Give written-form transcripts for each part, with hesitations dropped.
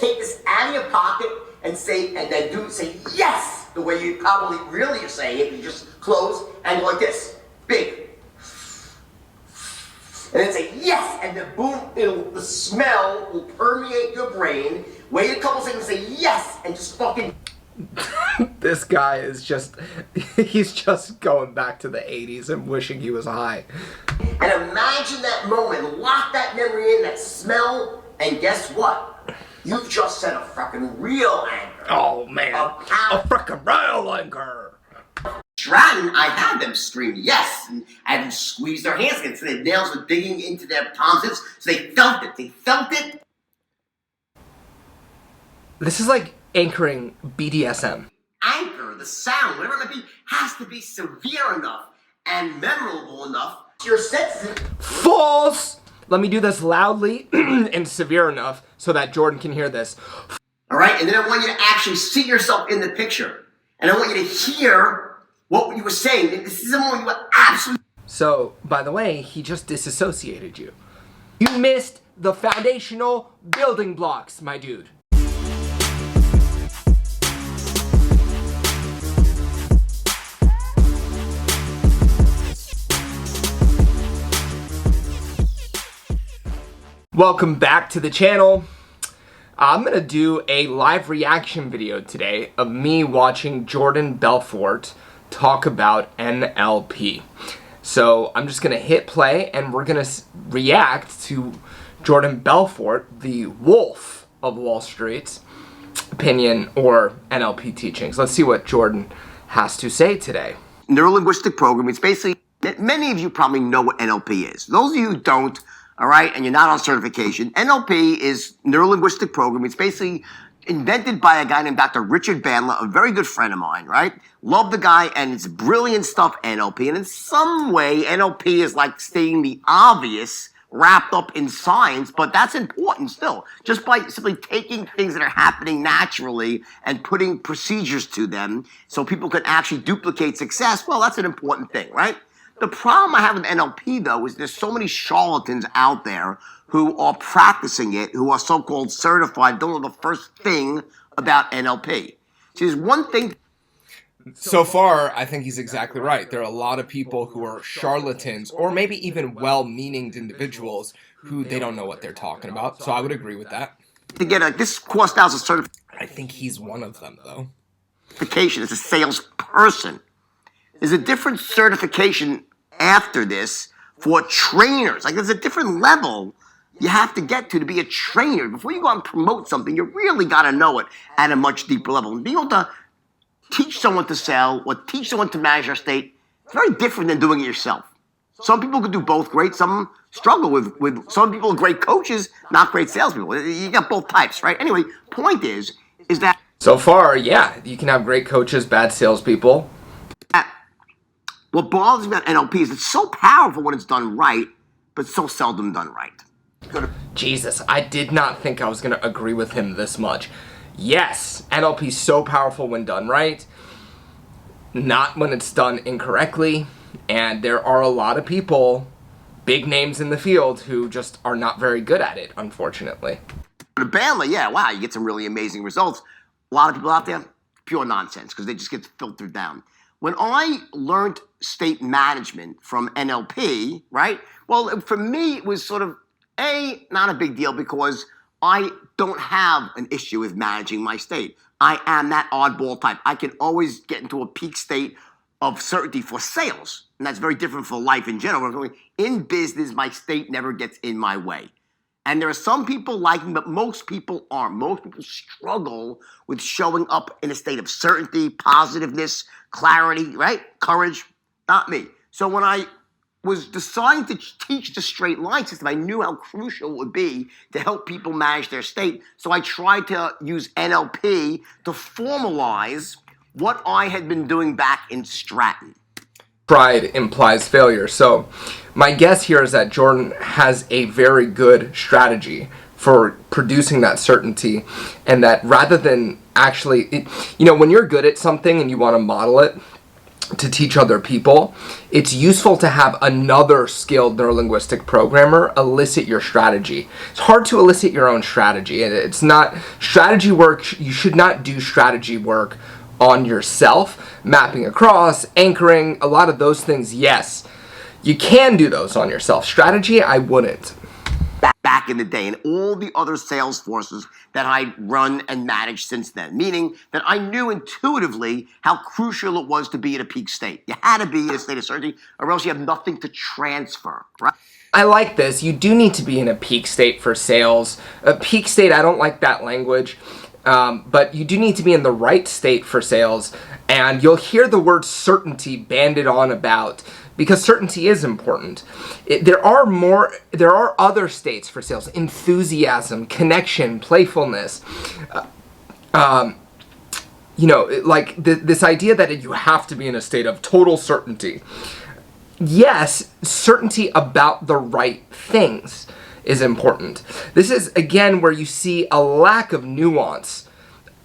take this out of your pocket and say, and then say yes, the way you probably really are saying it. You just close and go like this, big. And then say yes, and then boom, the smell will permeate your brain. Wait a couple seconds, say yes, and just fucking... This guy is just, he's just going back to the 80s and wishing he was high. And imagine that moment, lock that memory in, that smell, and guess what? You've just set a fucking real anchor. Oh man, a fucking real anchor. Stratton, I had them scream yes, and I had them squeeze their hands against it. Their nails were digging into their palms, so they felt it. They felt it. This is like anchoring BDSM. Anchor, the sound, whatever it might be, has to be severe enough and memorable enough to your senses. False! Let me do this loudly and severe enough so that Jordan can hear this. All right, and then I want you to actually see yourself in the picture. And I want you to hear what you were saying. This is a moment you were absolutely... So, by the way, he just disassociated you. You missed the foundational building blocks, my dude. Welcome back to the channel. I'm gonna do a live reaction video today of me watching Jordan Belfort talk about NLP. So I'm just gonna hit play and we're gonna react to Jordan Belfort, the wolf of Wall Street's opinion or NLP teachings. Let's see what Jordan has to say today. Neuro-linguistic programming, it's basically, many of you probably know what NLP is. Those of you who don't, all right, and you're not on certification, NLP is neuro-linguistic programming. It's basically invented by a guy named Dr. Richard Bandler, a very good friend of mine, right? Love the guy, and it's brilliant stuff, NLP. And in some way, NLP is like stating the obvious wrapped up in science, but that's important still. Just by simply taking things that are happening naturally and putting procedures to them so people can actually duplicate success, well, that's an important thing, right? The problem I have with NLP, though, is there's so many charlatans out there who are practicing it, who are so-called certified, don't know the first thing about NLP. So there's one thing... So far, I think he's exactly right. There are a lot of people who are charlatans, or maybe even well-meaning individuals who they don't know what they're talking about. So I would agree with that. To get this course now is a certification. I think he's one of them, though. As a salesperson. There's a different certification after this for trainers. Like, there's a different level you have to get to be a trainer. Before you go out and promote something, you really got to know it at a much deeper level. And being able to teach someone to sell or teach someone to manage their state, it's very different than doing it yourself. Some people can do both great. Some struggle with some people are great coaches, not great salespeople. You got both types, right? Anyway, point is that... So far, yeah, you can have great coaches, bad salespeople. What bothers me about NLP is it's so powerful when it's done right, but so seldom done right. Jesus, I did not think I was going to agree with him this much. Yes, NLP is so powerful when done right, not when it's done incorrectly, and there are a lot of people, big names in the field, who just are not very good at it, unfortunately. The Bandler, yeah, wow, you get some really amazing results. A lot of people out there, pure nonsense, because they just get filtered down. When I learned state management from NLP, right? Well, for me, it was sort of, not a big deal because I don't have an issue with managing my state. I am that oddball type. I can always get into a peak state of certainty for sales. And that's very different for life in general. In business, my state never gets in my way. And there are some people like me, but most people aren't. Most people struggle with showing up in a state of certainty, positiveness, clarity, right? Courage. Not me. So when I was deciding to teach the straight line system, I knew how crucial it would be to help people manage their state. So I tried to use NLP to formalize what I had been doing back in Stratton. Pride implies failure. So my guess here is that Jordan has a very good strategy for producing that certainty, and that rather than actually, when you're good at something and you want to model it, to teach other people, it's useful to have another skilled neurolinguistic programmer elicit your strategy. It's hard to elicit your own strategy. It's not strategy work. You should not do strategy work on yourself. Mapping across, anchoring, a lot of those things, yes. You can do those on yourself. Strategy, I wouldn't. Back in the day, and all the other sales forces that I run and managed since then, meaning that I knew intuitively how crucial it was to be in a peak state. You had to be in a state of certainty, or else you have nothing to transfer, right? I like this. You do need to be in a peak state for sales. A peak state, I don't like that language, but you do need to be in the right state for sales, and you'll hear the word certainty banded on about, because certainty is important. There are other states for sales: enthusiasm, connection, playfulness. Like this idea that you have to be in a state of total certainty. Yes, certainty about the right things is important. This is, again, where you see a lack of nuance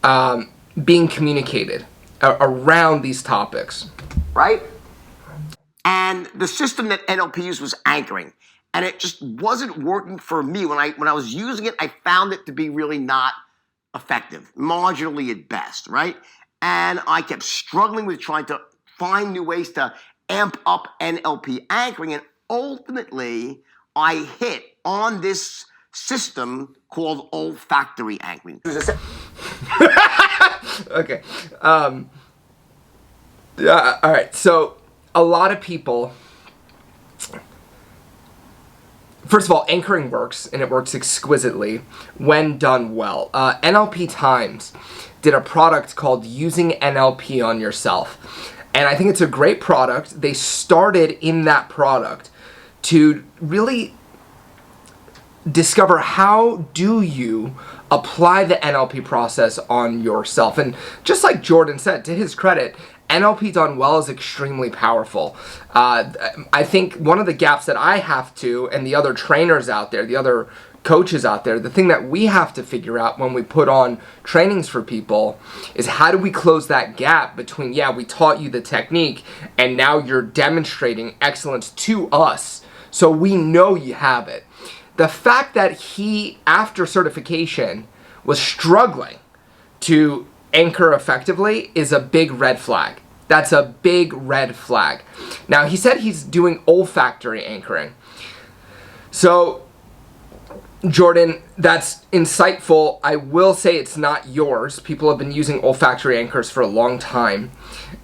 being communicated around these topics. Right? And the system that NLP used was anchoring, and it just wasn't working for me. When I was using it, I found it to be really not effective, marginally at best, right? And I kept struggling with trying to find new ways to amp up NLP anchoring, and ultimately I hit on this system called olfactory anchoring. Okay. Yeah. All right. So a lot of people, first of all, anchoring works, and it works exquisitely when done well. NLP Times did a product called Using NLP on Yourself. And I think it's a great product. They started in that product to really discover how do you apply the NLP process on yourself. And just like Jordan said, to his credit, NLP done well is extremely powerful. I think one of the gaps that I have to, and the other trainers out there, the other coaches out there, the thing that we have to figure out when we put on trainings for people is how do we close that gap between, yeah, we taught you the technique and now you're demonstrating excellence to us so we know you have it. The fact that he, after certification, was struggling to anchor effectively is a big red flag. That's a big red flag. Now, he said he's doing olfactory anchoring. So, Jordan, that's insightful. I will say it's not yours. People have been using olfactory anchors for a long time.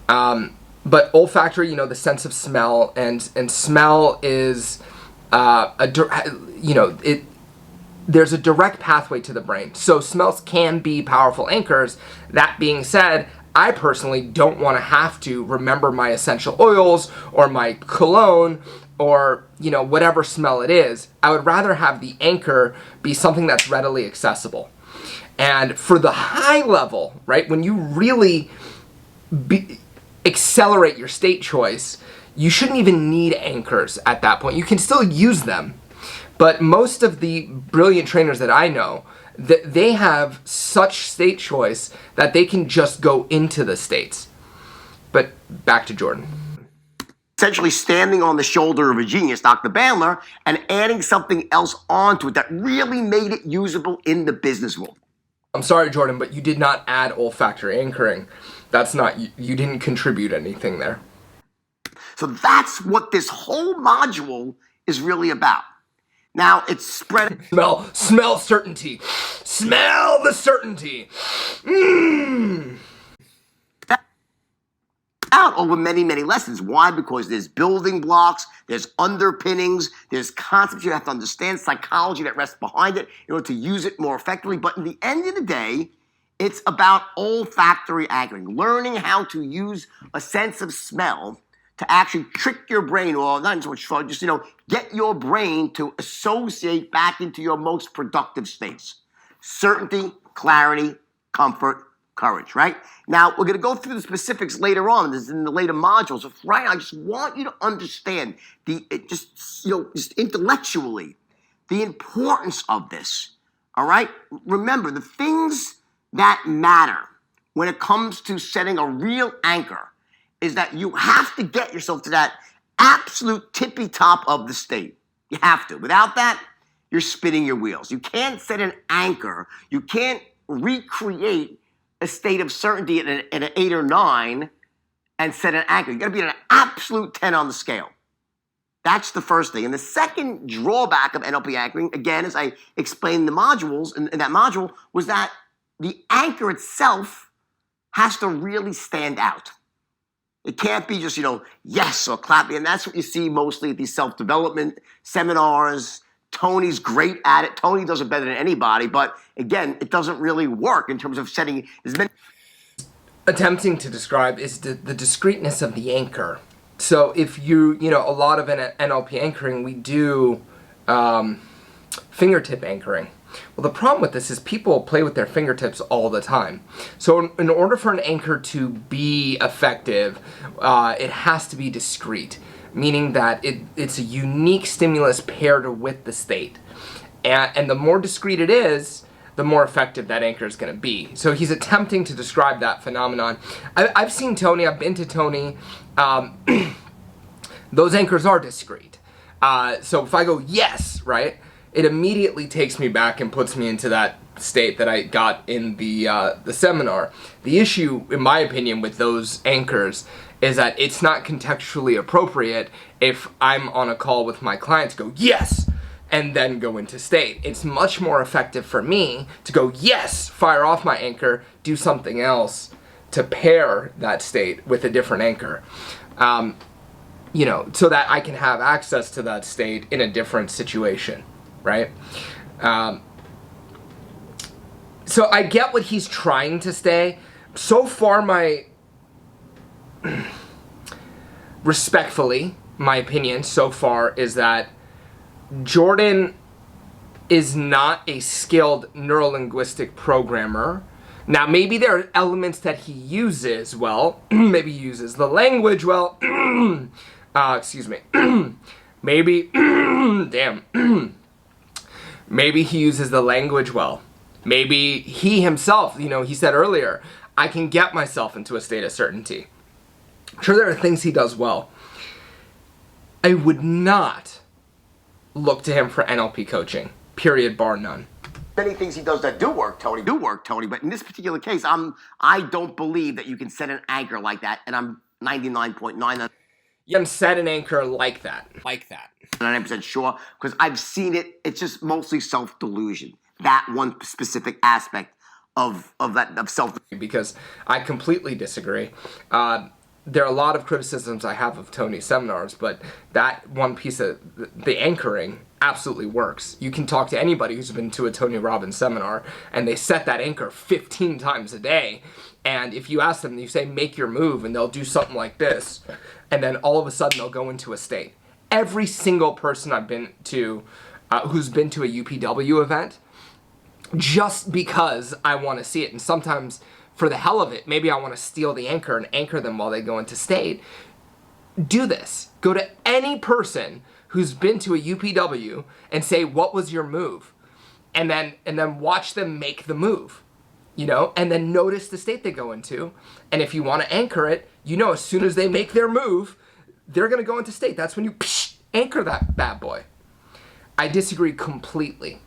But olfactory, the sense of smell, and smell is there's a direct pathway to the brain. So smells can be powerful anchors. That being said, I personally don't want to have to remember my essential oils or my cologne or, whatever smell it is. I would rather have the anchor be something that's readily accessible. And for the high level, right, when you really accelerate your state choice, you shouldn't even need anchors at that point. You can still use them. But most of the brilliant trainers that I know, they have such state choice that they can just go into the states. But back to Jordan. Essentially standing on the shoulder of a genius, Dr. Bandler, and adding something else onto it that really made it usable in the business world. I'm sorry, Jordan, but you did not add olfactory anchoring. You didn't contribute anything there. So that's what this whole module is really about. Now, it's spread... Smell certainty. Smell the certainty. Out over many, many lessons. Why? Because there's building blocks, there's underpinnings, there's concepts you have to understand, psychology that rests behind it in order to use it more effectively. But in the end of the day, it's about olfactory anchoring, learning how to use a sense of smell to actually trick your brain, or not so much fun, just, get your brain to associate back into your most productive states. Certainty, clarity, comfort, courage, right? Now, we're going to go through the specifics later on, this is in the later modules. So, right, I just want you to understand just intellectually, the importance of this, all right? Remember, the things that matter when it comes to setting a real anchor is that you have to get yourself to that absolute tippy top of the state. You have to. Without that, you're spinning your wheels. You can't set an anchor. You can't recreate a state of certainty at an 8 or 9 and set an anchor. You got to be at an absolute 10 on the scale. That's the first thing. And the second drawback of NLP anchoring, again, as I explained in the modules, in that module, was that the anchor itself has to really stand out. It can't be just, yes or clapping. And that's what you see mostly at these self-development seminars. Tony's great at it. Tony does it better than anybody. But again, it doesn't really work in terms of setting as many. Attempting to describe is the discreteness of the anchor. So if a lot of NLP anchoring, we do fingertip anchoring. Well, the problem with this is people play with their fingertips all the time. So in order for an anchor to be effective, it has to be discrete, meaning that it's a unique stimulus paired with the state. And the more discrete it is, the more effective that anchor is going to be. So he's attempting to describe that phenomenon. I've seen Tony, I've been to Tony. Those anchors are discrete. So if I go yes, right, it immediately takes me back and puts me into that state that I got in the seminar. The issue, in my opinion, with those anchors is that it's not contextually appropriate if I'm on a call with my client to go yes, and then go into state. It's much more effective for me to go yes, fire off my anchor, do something else to pair that state with a different anchor. So that I can have access to that state in a different situation, right? So I get what he's trying to say. So far, respectfully, my opinion so far is that Jordan is not a skilled neurolinguistic programmer. Now, maybe there are elements that he uses well. Maybe he uses the language well. Excuse me. Maybe, maybe he uses the language well. Maybe he himself, he said earlier, I can get myself into a state of certainty. I'm sure there are things he does well. I would not look to him for NLP coaching, period, bar none. Many things he does that do work, Tony. But in this particular case, I don't believe that you can set an anchor like that, and I'm 99.9. You can set an anchor like that. 99% sure, because I've seen it. It's just mostly self-delusion. That one specific aspect of self. Because I completely disagree. There are a lot of criticisms I have of Tony's seminars, but that one piece of the anchoring absolutely works. You can talk to anybody who's been to a Tony Robbins seminar, and they set that anchor 15 times a day. And if you ask them, you say, make your move, and they'll do something like this. And then all of a sudden, they'll go into a state. Every single person I've been to, who's been to a UPW event, just because I want to see it. And sometimes, for the hell of it, maybe I want to steal the anchor and anchor them while they go into state. Do this. Go to any person who's been to a UPW and say, what was your move? And then watch them make the move, and then notice the state they go into. And if you want to anchor it, as soon as they make their move, they're going to go into state. That's when you anchor that bad boy. I disagree completely.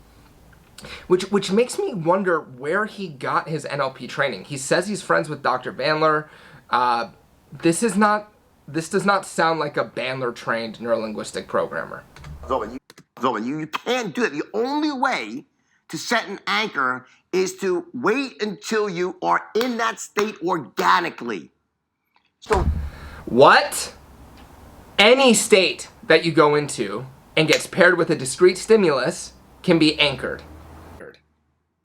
Which makes me wonder where he got his NLP training. He says he's friends with Dr. Bandler. This does not sound like a Bandler-trained neurolinguistic programmer. You can't do it. The only way to set an anchor is to wait until you are in that state organically. So, what? Any state that you go into and gets paired with a discrete stimulus can be anchored.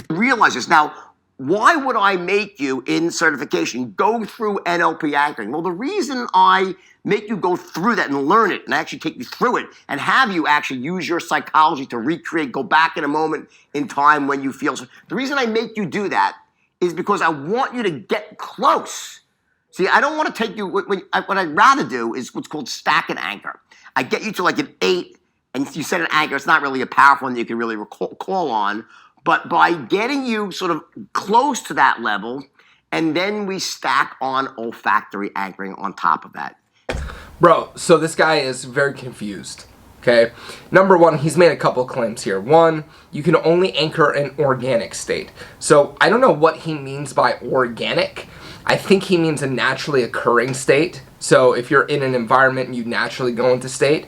Realize this. Now, why would I make you in certification go through NLP anchoring? Well, the reason I make you go through that and learn it and actually take you through it and have you actually use your psychology to recreate, go back in a moment in time when you feel. The reason I make you do that is because I want you to get close. See, I don't want to take you, what I'd rather do is what's called stack and anchor. I get you to like an 8 and you set an anchor. It's not really a powerful one that you can really call on. But by getting you sort of close to that level And then we stack on olfactory anchoring on top of that. Bro, so this guy is very confused. Okay, number one, he's made a couple claims here. One, you can only anchor an organic state. So I don't know what he means by organic. I think he means a naturally occurring state. So if you're in an environment and you naturally go into state,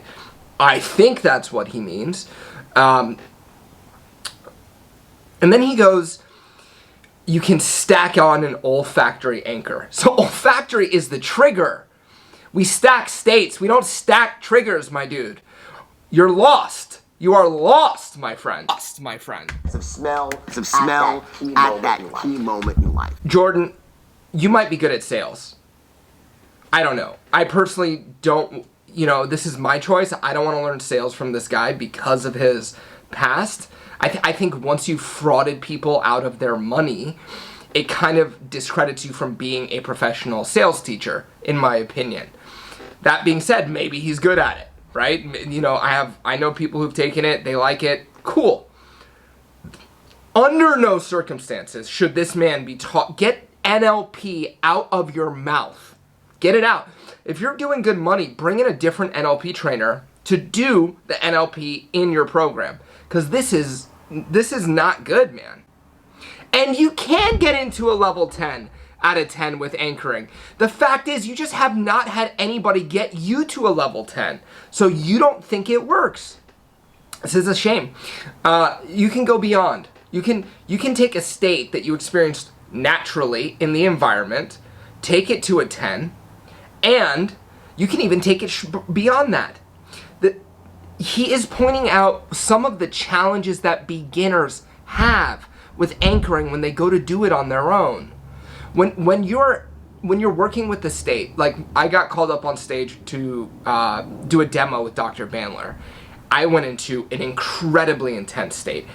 I think that's what he means. And then he goes, you can stack on an olfactory anchor. So olfactory is the trigger. We stack states. We don't stack triggers, my dude. You're lost. You are lost, my friend. Lost, my friend. Some smell at that key moment in life. Jordan, you might be good at sales. I don't know. I personally don't, this is my choice. I don't want to learn sales from this guy because of his past. I think once you've frauded people out of their money, it kind of discredits you from being a professional sales teacher, in my opinion. That being said, maybe he's good at it, right? I know people who've taken it, they like it, cool. Under no circumstances should this man be taught, get NLP out of your mouth. Get it out. If you're doing good money, bring in a different NLP trainer to do the NLP in your program. Because this is not good, man. And you can get into a level 10 out of 10 with anchoring. The fact is, you just have not had anybody get you to a level 10. So you don't think it works. This is a shame. You can go beyond. You can take a state that you experienced naturally in the environment, take it to a 10, and you can even take it beyond that. He is pointing out some of the challenges that beginners have with anchoring when they go to do it on their own. When you're working with the state, like I got called up on stage to do a demo with Dr. Bandler. I went into an incredibly intense state.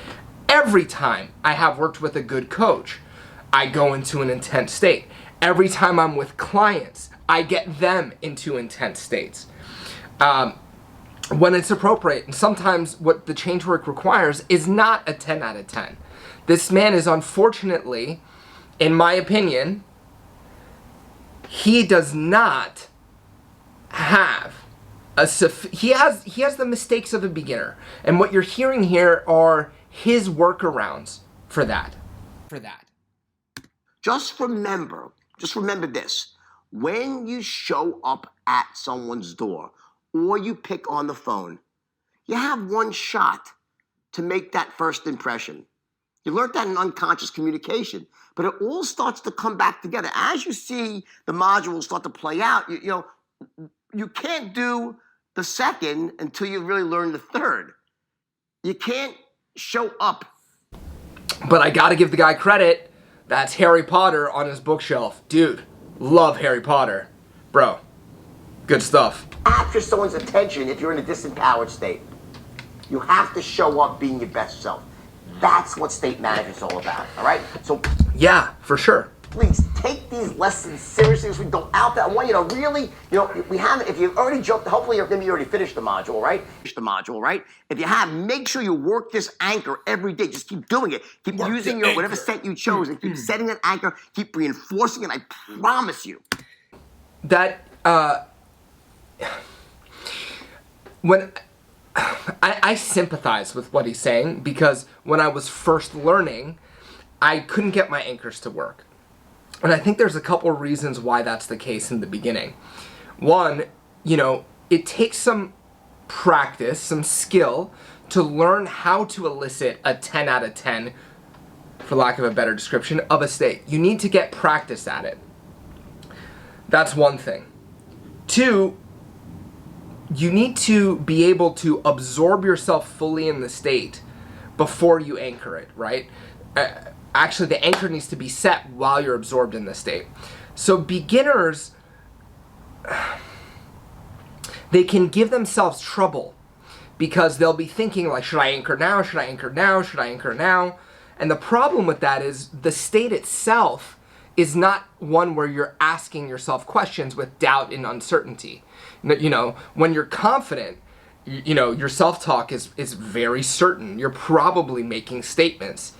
Every time I have worked with a good coach, I go into an intense state. Every time I'm with clients, I get them into intense states. When it's appropriate, and sometimes what the change work requires is not a 10 out of 10. This man is unfortunately, in my opinion, he does not have he has the mistakes of a beginner. And what you're hearing here are his workarounds for that. Just remember this. When you show up at someone's door or you pick on the phone, you have one shot to make that first impression. You learned that in unconscious communication, but it all starts to come back together. As you see the modules start to play out, you can't do the second until you really learn the third. You can't show up. But I gotta give the guy credit. That's Harry Potter on his bookshelf. Dude, love Harry Potter. Bro, good stuff. Capture someone's attention if you're in a disempowered state. You have to show up being your best self. That's what state management is all about, all right? So yeah, for sure. Please take these lessons seriously as we go out there. I want you to really, we have, if you've already jumped, hopefully maybe you already finished the module, right? If you have, make sure you work this anchor every day. Just keep doing it. Keep using your whatever set you chose and keep setting that anchor, keep reinforcing it. I promise you. That, when I sympathize with what he's saying, because when I was first learning, I couldn't get my anchors to work. And I think there's a couple reasons why that's the case in the beginning. One, it takes some practice, some skill to learn how to elicit a 10 out of 10, for lack of a better description, of a state. You need to get practice at it. That's one thing. Two, you need to be able to absorb yourself fully in the state before you anchor it, right? Actually, the anchor needs to be set while you're absorbed in the state. So beginners, they can give themselves trouble because they'll be thinking like, should I anchor now? Should I anchor now? Should I anchor now? And the problem with that is the state itself is not one where you're asking yourself questions with doubt and uncertainty. When you're confident, your self-talk is very certain. You're probably making statements.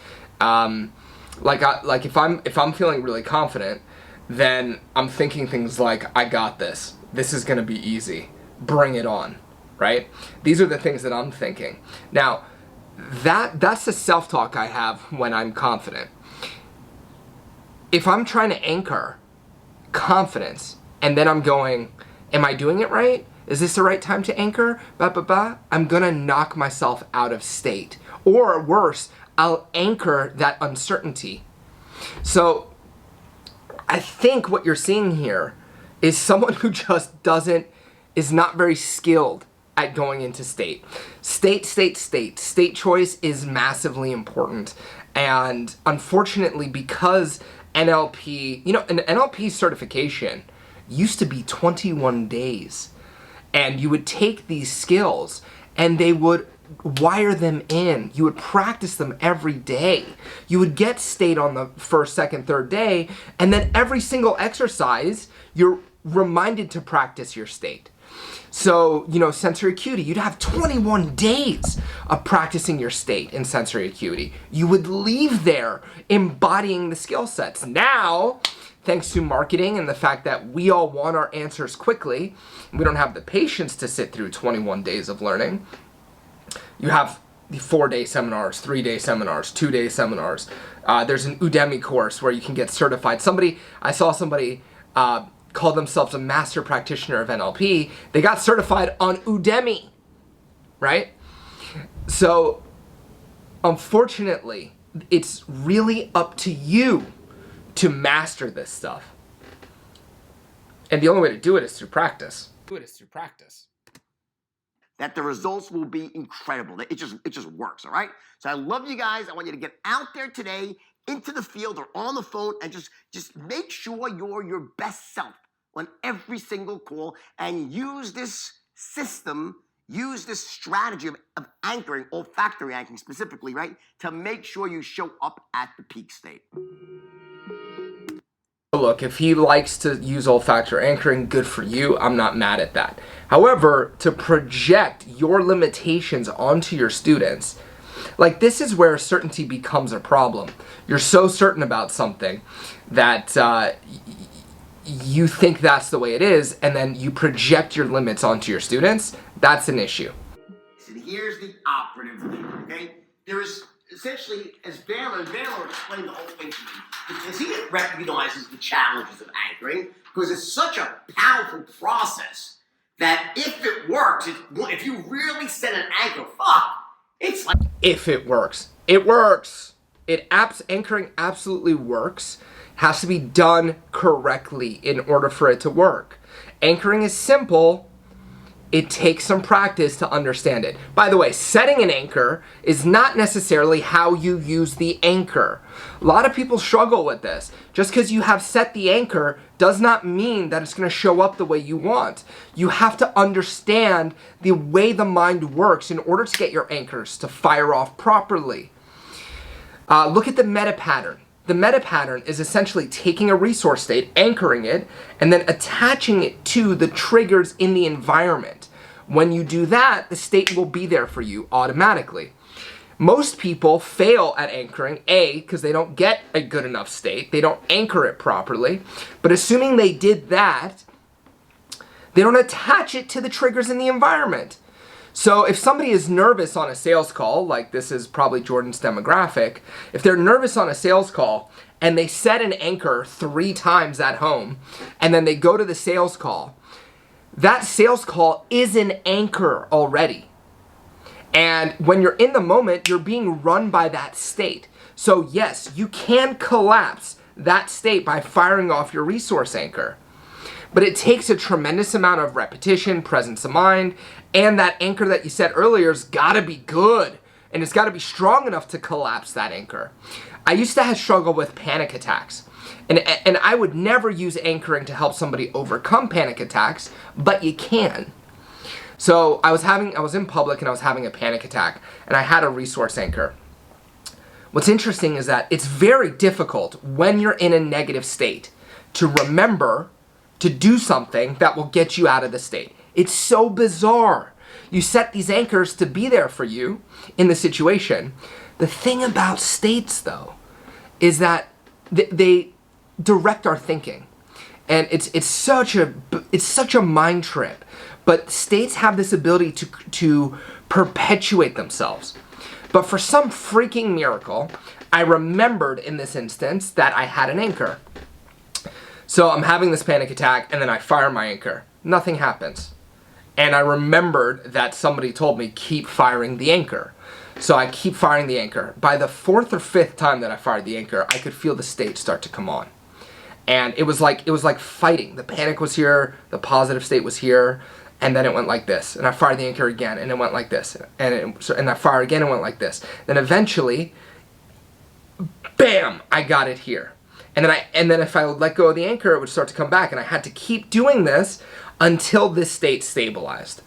Like if I'm feeling really confident, then I'm thinking things like, I got this. This is gonna be easy. Bring it on, right? These are the things that I'm thinking. Now, that's the self-talk I have when I'm confident. If I'm trying to anchor confidence and then I'm going, am I doing it right? Is this the right time to anchor? I'm gonna knock myself out of state. Or worse, I'll anchor that uncertainty. So I think what you're seeing here is someone who just is not very skilled at going into state. State choice is massively important. And unfortunately, because NLP, an NLP certification used to be 21 days. And you would take these skills and they would wire them in. You would practice them every day. You would get state on the first, second, third day, and then every single exercise, you're reminded to practice your state. So, sensory acuity, you'd have 21 days of practicing your state in sensory acuity. You would leave there embodying the skill sets. Now, thanks to marketing and the fact that we all want our answers quickly, we don't have the patience to sit through 21 days of learning. You have the 4-day seminars, 3-day seminars, 2-day seminars. There's an Udemy course where you can get certified. I saw somebody call themselves a master practitioner of NLP. They got certified on Udemy, right? So, unfortunately, it's really up to you to master this stuff. And the only way to do it is through practice. That the results will be incredible. It just works, all right? So I love you guys. I want you to get out there today into the field or on the phone and just make sure you're your best self on every single call and use this system, use this strategy of anchoring, olfactory anchoring specifically, right? To make sure you show up at the peak state. Look, if he likes to use olfactory anchoring, good for you. I'm not mad at that. However, to project your limitations onto your students, like this is where certainty becomes a problem. You're so certain about something that you think that's the way it is, and then you project your limits onto your students. That's an issue. And here's the operative thing, okay? There is essentially, as Bandler explained the whole thing to me, because he recognizes the challenges of anchoring, because it's such a powerful process that if it works, if you really set an anchor, it's like... If it works. It works. Anchoring absolutely works. Has to be done correctly in order for it to work. Anchoring is simple. It takes some practice to understand it. By the way, setting an anchor is not necessarily how you use the anchor. A lot of people struggle with this. Just because you have set the anchor does not mean that it's going to show up the way you want. You have to understand the way the mind works in order to get your anchors to fire off properly. Look at the meta pattern. The meta pattern is essentially taking a resource state, anchoring it, and then attaching it to the triggers in the environment. When you do that, the state will be there for you automatically. Most people fail at anchoring, because they don't get a good enough state. They don't anchor it properly. But assuming they did that, they don't attach it to the triggers in the environment. So if somebody is nervous on a sales call, like this is probably Jordan's demographic, if they're nervous on a sales call and they set an anchor 3 times at home and then they go to the sales call, that sales call is an anchor already. And when you're in the moment, you're being run by that state. So yes, you can collapse that state by firing off your resource anchor. But it takes a tremendous amount of repetition, presence of mind, and that anchor that you said earlier has got to be good. And it's got to be strong enough to collapse that anchor. I used to have struggle with panic attacks. And I would never use anchoring to help somebody overcome panic attacks, but you can. So I was in public and I was having a panic attack, and I had a resource anchor. What's interesting is that it's very difficult when you're in a negative state to remember to do something that will get you out of the state. It's so bizarre. You set these anchors to be there for you in the situation. The thing about states, though, is that they direct our thinking. And it's such a mind trip. But states have this ability to perpetuate themselves. But for some freaking miracle, I remembered in this instance that I had an anchor. So I'm having this panic attack, and then I fire my anchor. Nothing happens. And I remembered that somebody told me, keep firing the anchor. So I keep firing the anchor. By the 4th or 5th time that I fired the anchor, I could feel the state start to come on. And it was like fighting. The panic was here, the positive state was here, and then it went like this. And I fired the anchor again, and it went like this. And I fired again, and it went like this. Then eventually, bam, I got it here. And then if I would let go of the anchor, it would start to come back. And I had to keep doing this until this state stabilized.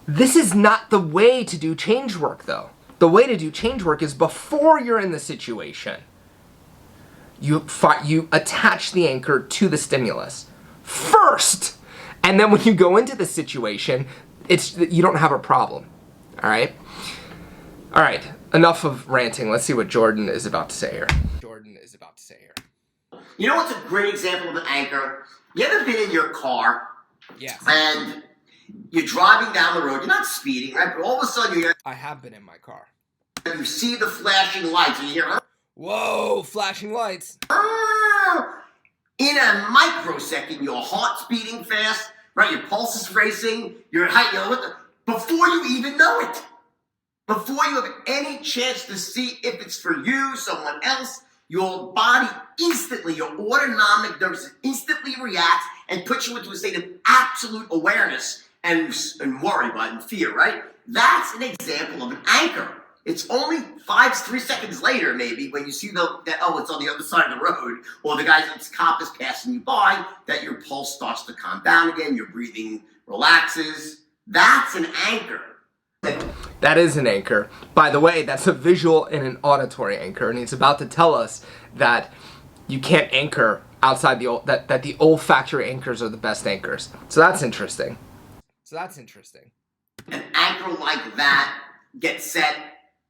This is not the way to do change work, though. The way to do change work is before you're in the situation. You attach the anchor to the stimulus first. And then when you go into the situation, you don't have a problem. All right? All right, enough of ranting. Let's see what Jordan is about to say here. You know what's a great example of an anchor? You ever been in your car? Yes. And you're driving down the road. You're not speeding, right? But all of a sudden I have been in my car. You see the flashing lights. And you hear, whoa, flashing lights. In a microsecond, your heart's beating fast, right? Your pulse is racing. You're before you even know it. Before you have any chance to see if it's for you, someone else, your body instantly, your autonomic nervous system instantly reacts and puts you into a state of absolute awareness and worry, and fear, right? That's an example of an anchor. It's only 3 seconds later, maybe, when you see it's on the other side of the road, or the cop is passing you by, that your pulse starts to calm down again, your breathing relaxes. That's an anchor. That is an anchor. By the way, that's a visual and an auditory anchor, and he's about to tell us that you can't anchor outside that the olfactory anchors are the best anchors. So that's interesting. An anchor like that gets set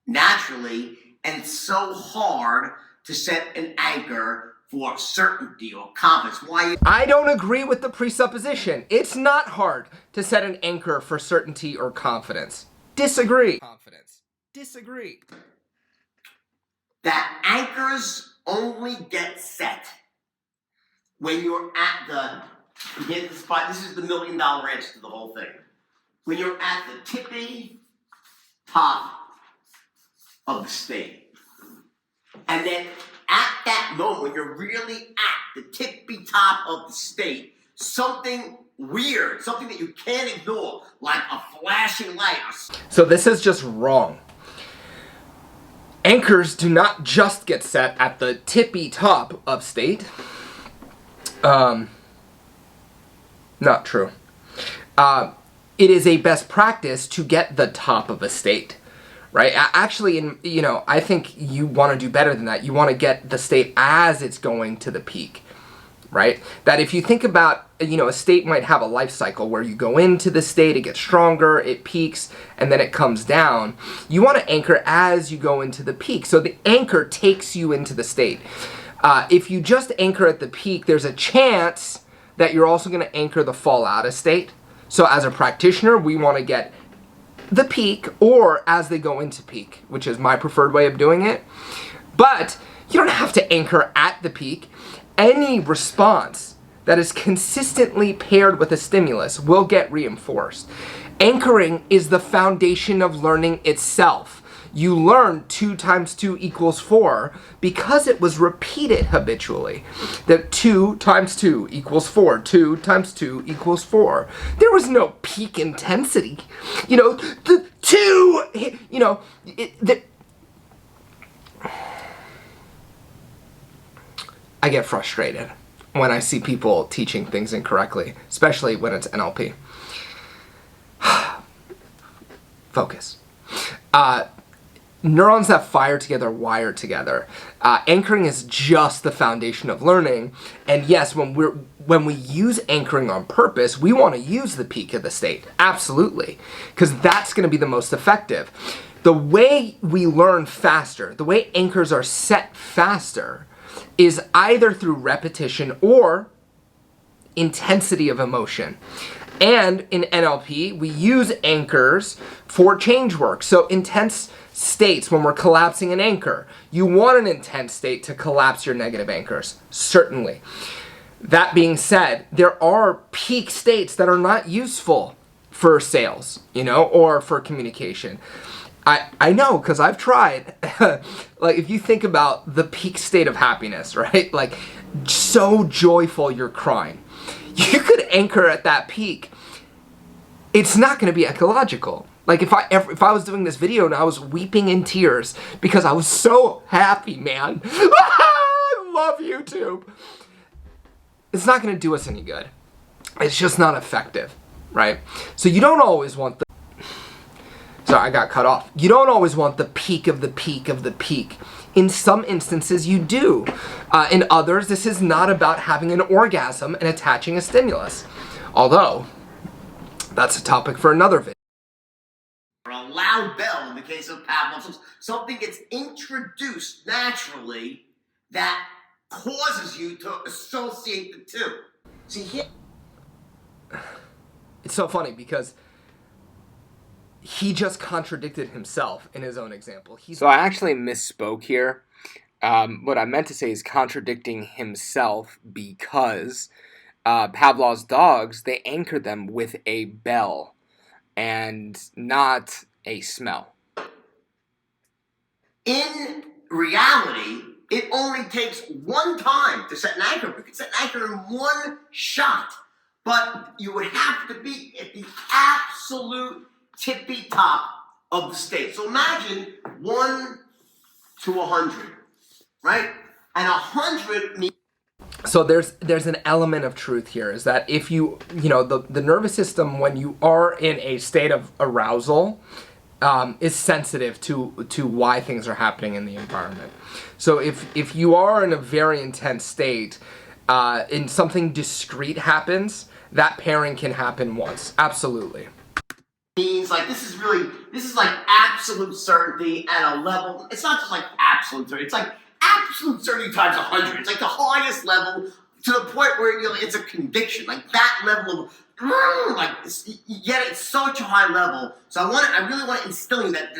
naturally, and it's so hard to set an anchor for certainty or confidence. I don't agree with the presupposition. It's not hard to set an anchor for certainty or confidence. Disagree. That anchors only get set when you're at you get the spot. This is the $1 million answer to the whole thing. When you're at the tippy top of the state. And then at that moment, when you're really at the tippy top of the state, something weird, something that you can't ignore, like a flashing light. So this is just wrong. Anchors do not just get set at the tippy top of state. Not true. It is a best practice to get the top of a state, right? Actually, I think you want to do better than that. You want to get the state as it's going to the peak, right? That if you think about, a state might have a life cycle where you go into the state, it gets stronger, it peaks, and then it comes down. You want to anchor as you go into the peak. So the anchor takes you into the state. If you just anchor at the peak, there's a chance that you're also going to anchor the fall out of state. So as a practitioner, we want to get the peak or as they go into peak, which is my preferred way of doing it. But you don't have to anchor at the peak. Any response that is consistently paired with a stimulus will get reinforced. Anchoring is the foundation of learning itself. You learn 2 times 2 equals 4 because it was repeated habitually. That 2 times 2 equals 4. 2 times 2 equals 4. There was no peak intensity. The 2, I get frustrated when I see people teaching things incorrectly, especially when it's NLP. Focus. neurons that fire together wire together. Anchoring is just the foundation of learning. And yes, when we use anchoring on purpose, we want to use the peak of the state. Absolutely. Because that's going to be the most effective. The way we learn faster, the way anchors are set faster, is either through repetition or intensity of emotion. And in NLP, we use anchors for change work. So intense states, when we're collapsing an anchor, you want an intense state to collapse your negative anchors, certainly. That being said, there are peak states that are not useful for sales, or for communication. I know, because I've tried. Like, if you think about the peak state of happiness, right? Like, so joyful you're crying. You could anchor at that peak. It's not going to be ecological. Like, if I was doing this video and I was weeping in tears because I was so happy, man. I love YouTube. It's not going to do us any good. It's just not effective, right? So you don't always want the... Sorry, I got cut off. You don't always want the peak of the peak of the peak. In some instances, you do. In others, this is not about having an orgasm and attaching a stimulus. Although, that's a topic for another video. Or a loud bell in the case of Pavlov's. Something gets introduced naturally that causes you to associate the two. See, here... It's so funny because he just contradicted himself in his own example. So I actually misspoke here. What I meant to say is contradicting himself, because Pavlov's dogs, they anchor them with a bell and not a smell. In reality, it only takes one time to set an anchor. We could set an anchor in one shot, but you would have to be at the absolute tippy top of the state. So imagine 1 to 100, right? And 100 means... So there's an element of truth here, is that if the nervous system, when you are in a state of arousal, is sensitive to why things are happening in the environment. So if you are in a very intense state, and something discrete happens, that pairing can happen once. Absolutely. Means like this is like absolute certainty at a level. It's not just like absolute certainty. It's like absolute certainty times 100. It's like the highest level, to the point where it's a conviction. Like that level of you get it. It's such a high level. So I really want to instill in you that.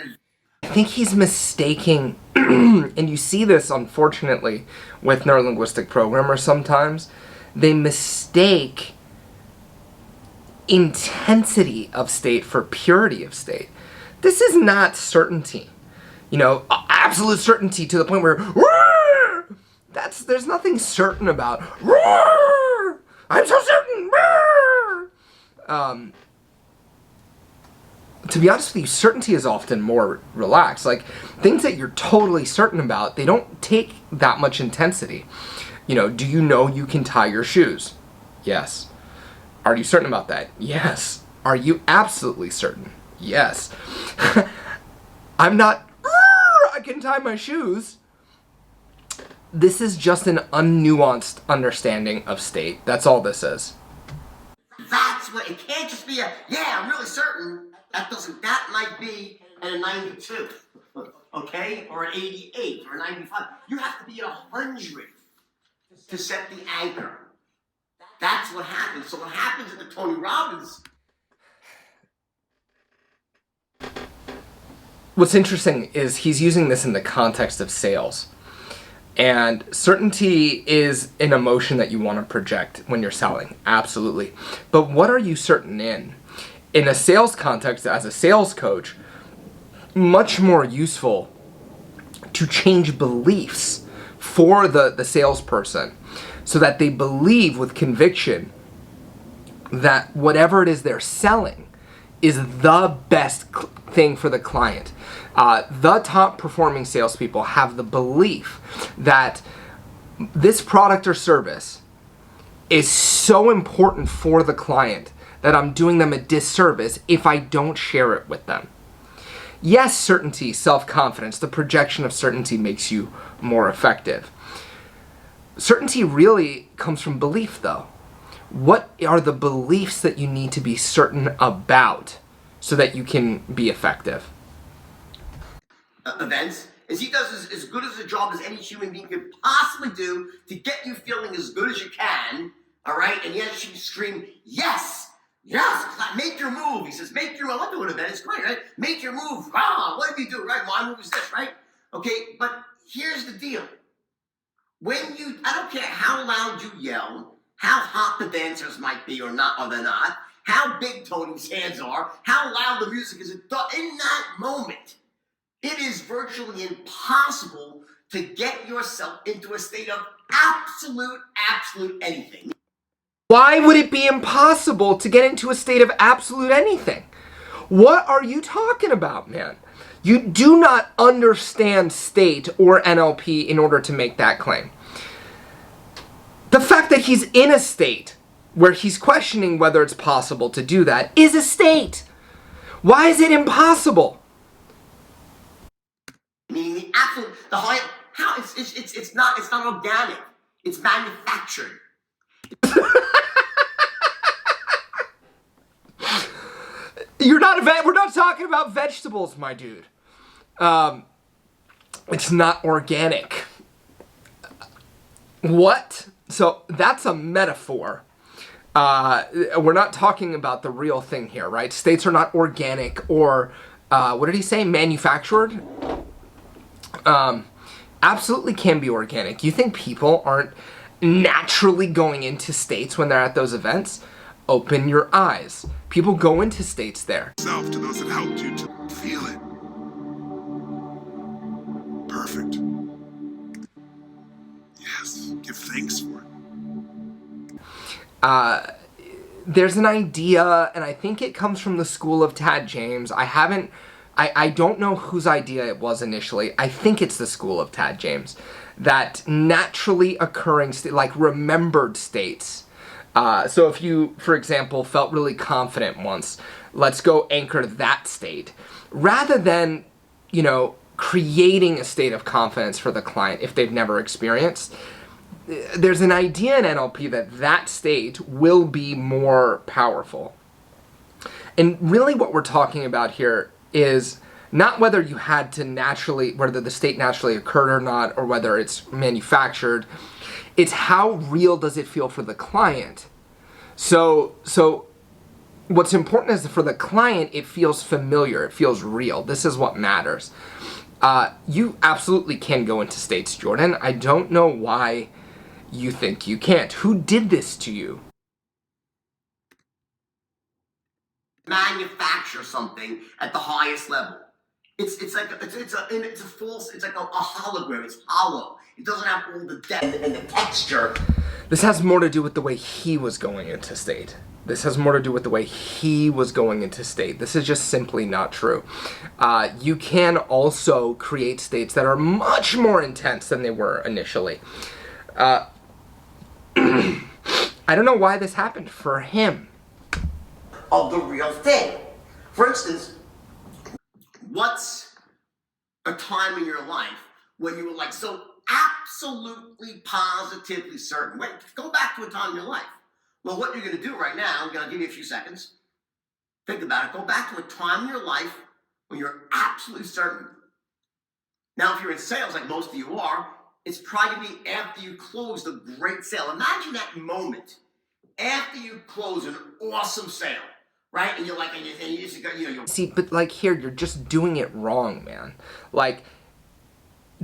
I think he's mistaking, and you see this unfortunately with neurolinguistic programmers sometimes. They mistake intensity of state for purity of state. This is not certainty. Absolute certainty to the point where there's nothing certain about. I'm so certain. To be honest with you, certainty is often more relaxed. Like, things that you're totally certain about, they don't take that much intensity. Do you know you can tie your shoes? Yes. Are you certain about that? Yes. Are you absolutely certain? Yes. I'm not, I can tie my shoes. This is just an unnuanced understanding of state. That's all this is. That's what, it can't just be I'm really certain. That might be at a 92, okay? Or an 88, or a 95. You have to be at 100 to set the anchor. That's what happens. So what happens at the Tony Robbins... What's interesting is he's using this in the context of sales. And certainty is an emotion that you want to project when you're selling. Absolutely. But what are you certain in? In a sales context, as a sales coach, much more useful to change beliefs for the salesperson, so that they believe with conviction that whatever it is they're selling is the best thing for the client. The top performing salespeople have the belief that this product or service is so important for the client that I'm doing them a disservice if I don't share it with them. Yes, certainty, self-confidence, the projection of certainty makes you more effective. Certainty really comes from belief, though. What are the beliefs that you need to be certain about so that you can be effective? Events is he does as good as a job as any human being could possibly do to get you feeling as good as you can, all right? And yes, you scream, yes, yes, make your move. He says, make your move. I love doing an event. It's great, right? Make your move. Ah, what do you do, right? My move is this, right? Okay, but here's the deal. When you, I don't care how loud you yell, how hot the dancers might be or not, or they're not, how big Tony's hands are, how loud the music is, in that moment, it is virtually impossible to get yourself into a state of absolute anything. Why would it be impossible to get into a state of absolute anything? What are you talking about, man? You do not understand state or NLP in order to make that claim. The fact that he's in a state where he's questioning whether it's possible to do that is a state. Why is it impossible? Meaning the absolute, the high, how it's not organic. It's manufactured. We're not talking about vegetables, my dude. It's not organic. What? So that's a metaphor. We're not talking about the real thing here, right? States are not organic or, what did he say? Manufactured? Absolutely can be organic. You think people aren't naturally going into states when they're at those events? Open your eyes. People go into states there. To those that helped you to feel it. Perfect. Yes, give thanks for it. There's an idea, and I think it comes from the school of Tad James. I don't know whose idea it was initially. I think it's the school of Tad James. That naturally occurring, like remembered states. So if you, for example, felt really confident once, let's go anchor that state. Rather than, creating a state of confidence for the client if they've never experienced, there's an idea in NLP that state will be more powerful. And really what we're talking about here is not whether you had to whether the state naturally occurred or not, or whether it's manufactured. It's how real does it feel for the client. So what's important is for the client, it feels familiar, it feels real. This is what matters. You absolutely can go into states, Jordan. I don't know why you think you can't. Who did this to you? Manufacture something at the highest level. It's a false. It's like a hologram. It's hollow. It doesn't have all the depth and the texture. This has more to do with the way he was going into state. This is just simply not true. You can also create states that are much more intense than they were initially. I don't know why this happened for him. Of the real thing. For instance, what's a time in your life when you were like so absolutely positively certain? Wait, go back to a time in your life. Well, what you're going to do right now, I'm going to give you a few seconds. Think about it. Go back to a time in your life when you're absolutely certain. Now, if you're in sales like most of you are, it's probably going to be after you closed a great sale. Imagine that moment after you close an awesome sale. Right? And you're like, and you just got, you're... See, but like here, you're just doing it wrong, man. Like,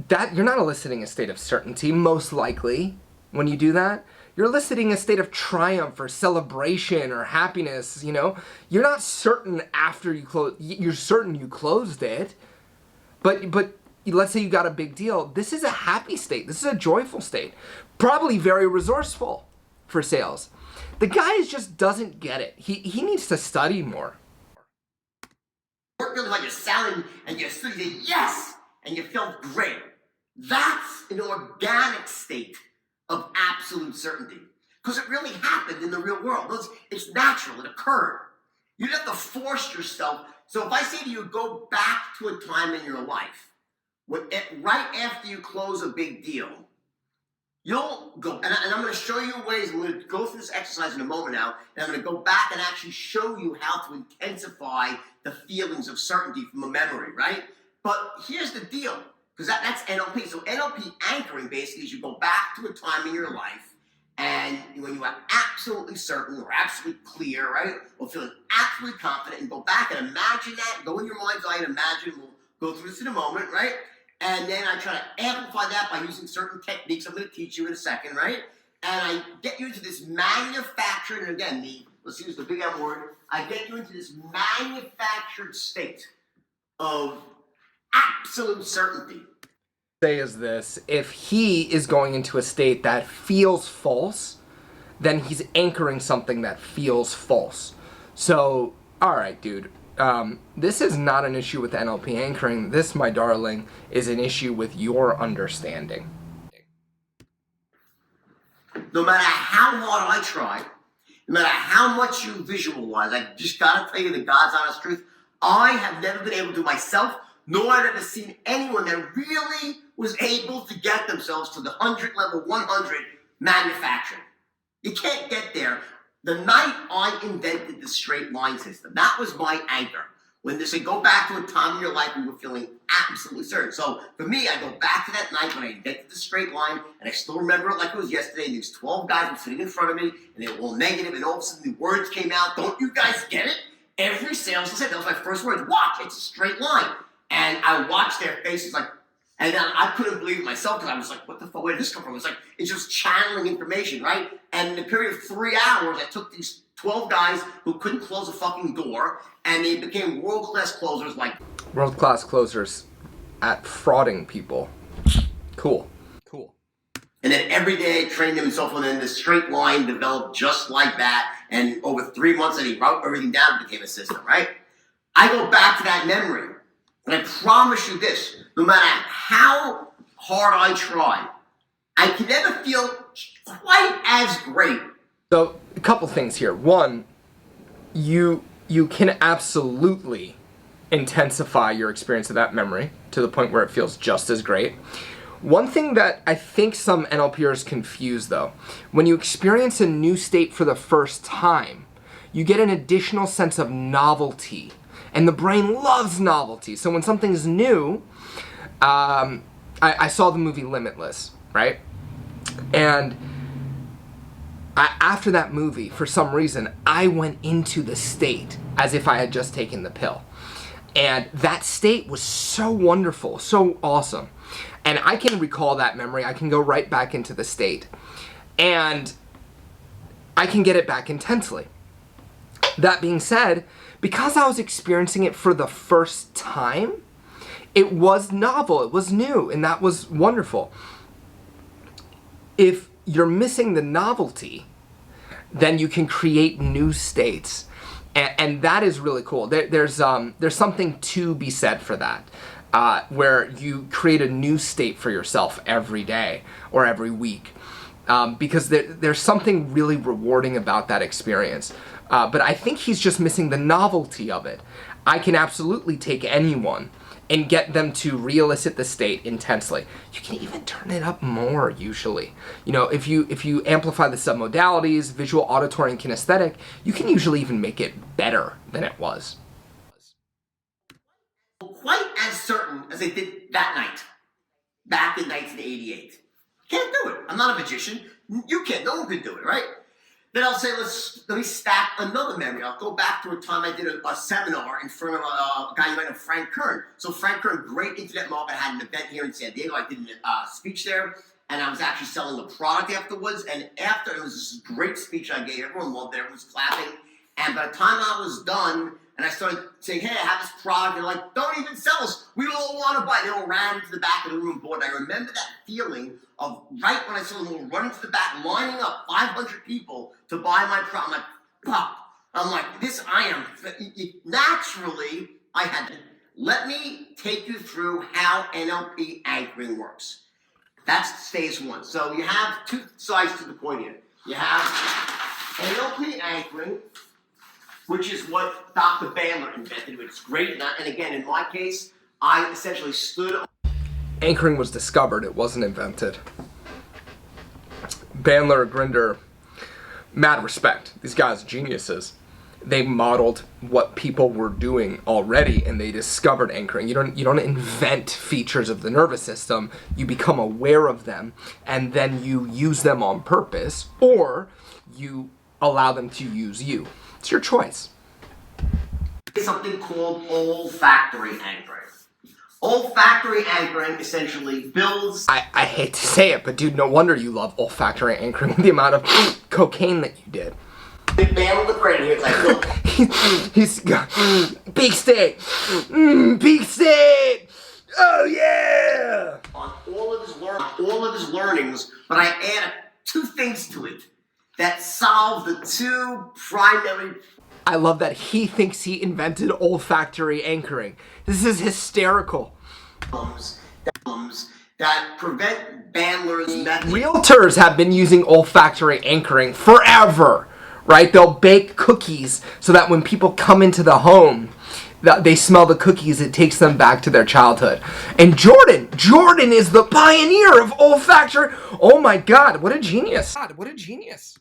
that, you're not eliciting a state of certainty, most likely, when you do that. You're eliciting a state of triumph or celebration or happiness, You're not certain after you close, you're certain you closed it. But let's say you got a big deal. This is a happy state. This is a joyful state. Probably very resourceful for sales. The guy just doesn't get it. He needs to study more. Work really like you're selling and you say yes, and you felt great. That's an organic state of absolute certainty. Because it really happened in the real world. It's natural, it occurred. You don't have to force yourself So if I say to you, go back to a time in your life, right after you close a big deal, you'll go, and I'm going to show you ways. I'm going to go through this exercise in a moment now, and I'm going to go back and actually show you how to intensify the feelings of certainty from a memory, right? But here's the deal, because that's NLP. So NLP anchoring basically is you go back to a time in your life, and when you are absolutely certain or absolutely clear, right, or feeling absolutely confident, and go back and imagine that, go in your mind's eye and imagine, we'll go through this in a moment, right? And then I try to amplify that by using certain techniques I'm going to teach you in a second, right? And I get you into this manufactured, and again, let's use the big M word, I get you into this manufactured state of absolute certainty. Say is this: if he is going into a state that feels false, then he's anchoring something that feels false. So, all right, dude, this is not an issue with NLP anchoring. This, my darling, is an issue with your understanding. No matter how hard I try, no matter how much you visualize, I just gotta tell you the God's honest truth, I have never been able to myself, nor have I ever seen anyone that really was able to get themselves to the 100 level, 100 manufacturing. You can't get there. The night I invented the straight line system, that was my anchor. When they say go back to a time in your life when you were feeling absolutely certain. So for me, I go back to that night when I invented the straight line, and I still remember it like it was yesterday. And these 12 guys were sitting in front of me, and they were all negative, and all of a sudden the words came out. Don't you guys get it? Every salesman said, that was my first words, watch, it's a straight line. And I watched their faces like, and then I couldn't believe it myself because I was like, what the fuck, where did this come from? It's like, it's just channeling information, right? And in a period of 3 hours, I took these 12 guys who couldn't close a fucking door, and they became world-class closers like... World-class closers at frauding people. Cool. Cool. And then every day I trained them and so forth, and then the straight line developed just like that, and over 3 months, and he wrote everything down and became a system, right? I go back to that memory, and I promise you this, no matter how hard I try, I can never feel quite as great. So, a couple things here. One, you can absolutely intensify your experience of that memory to the point where it feels just as great. One thing that I think some NLPers confuse, though, when you experience a new state for the first time, you get an additional sense of novelty. And the brain loves novelty. So when something's new, I saw the movie Limitless, right? And after that movie, for some reason, I went into the state as if I had just taken the pill. And that state was so wonderful, so awesome. And I can recall that memory. I can go right back into the state. And I can get it back intensely. That being said, because I was experiencing it for the first time, it was novel, it was new, and that was wonderful. If you're missing the novelty, then you can create new states. And that is really cool. There's something to be said for that, where you create a new state for yourself every day or every week, because there's something really rewarding about that experience. But I think he's just missing the novelty of it. I can absolutely take anyone and get them to re-elicit the state intensely. You can even turn it up more, usually. You know, if you amplify the submodalities, visual, auditory, and kinesthetic, you can usually even make it better than it was. Quite as certain as I did that night, back in 1988. Can't do it. I'm not a magician. You can't. No one could do it, right? Then I'll say, let me stack another memory. I'll go back to a time I did a seminar in front of a guy named Frank Kern. So Frank Kern, great internet marketer, had an event here in San Diego. I did a speech there, and I was actually selling the product afterwards. And after, it was this great speech I gave. Everyone loved it. Everyone was clapping. And by the time I was done, and I started saying, hey, I have this product. They're like, don't even sell us. We all want to buy it. They all ran into the back of the room bored. And I remember that feeling of right when I saw them all running to the back, lining up 500 people to buy my product. I'm like, pop. I'm like, this I am. Naturally, I had to. Let me take you through how NLP anchoring works. That's phase one. So you have two sides to the coin here. You have NLP anchoring, which is what Dr. Bandler invented, which is great. And again, in my case, I essentially stood on. Anchoring was discovered, it wasn't invented. Bandler, Grinder, mad respect. These guys are geniuses. They modeled what people were doing already, and they discovered anchoring. You don't invent features of the nervous system. You become aware of them, and then you use them on purpose, or you allow them to use you. It's your choice. Something called olfactory anchoring. Olfactory anchoring essentially builds. I hate to say it, but dude, no wonder you love olfactory anchoring with the amount of cocaine that you did. Big man with the brain here. It's like, look. He's got beef steak. Beef steak. Oh yeah. On all of his learnings, but I add two things to it that solve the two primary. I love that he thinks he invented olfactory anchoring. This is hysterical. That prevent Bandler's method. Realtors have been using olfactory anchoring forever, right? They'll bake cookies so that when people come into the home, they smell the cookies, it takes them back to their childhood. And Jordan is the pioneer of olfactory. Oh my God, what a genius. God, what a genius.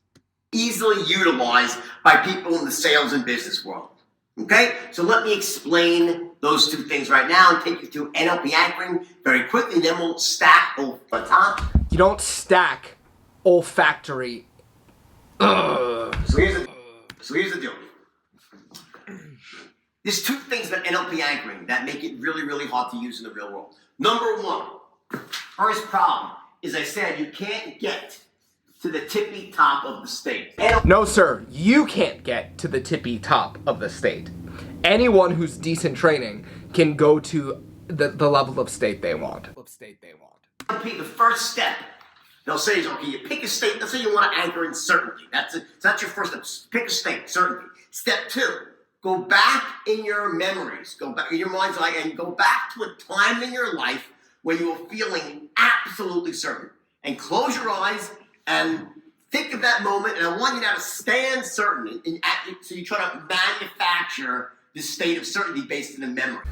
Easily utilized by people in the sales and business world. Okay? So let me explain those two things right now and take you through NLP anchoring very quickly, and then we'll stack over the top. You don't stack olfactory. So here's the deal. There's two things about NLP anchoring that make it really, really hard to use in the real world. Number one, first problem is I said you can't get to the tippy top of the state. No, sir, you can't get to the tippy top of the state. Anyone who's decent training can go to the level of state they want. NLP, the first step, they'll say is, okay, you pick a state. Let's say you want to anchor in certainty. That's it. So that's your first step. Pick a state, certainty. Step two, go back in your memories, go back in your mind's eye, and go back to a time in your life where you were feeling absolutely certain. And close your eyes and think of that moment, and I want you now to stand certain. So you try to manufacture this state of certainty based in the memory.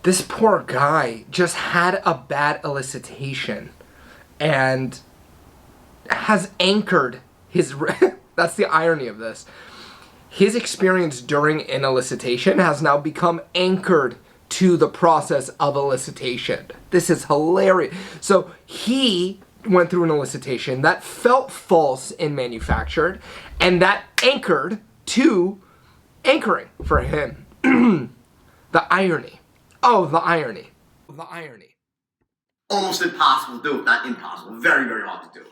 This poor guy just had a bad elicitation and has anchored his... That's the irony of this. His experience during an elicitation has now become anchored to the process of elicitation. This is hilarious. So he went through an elicitation that felt false and manufactured, and that anchored to anchoring for him. The irony. Oh, the irony. The irony. Almost impossible to do, if not impossible. Very, very hard to do.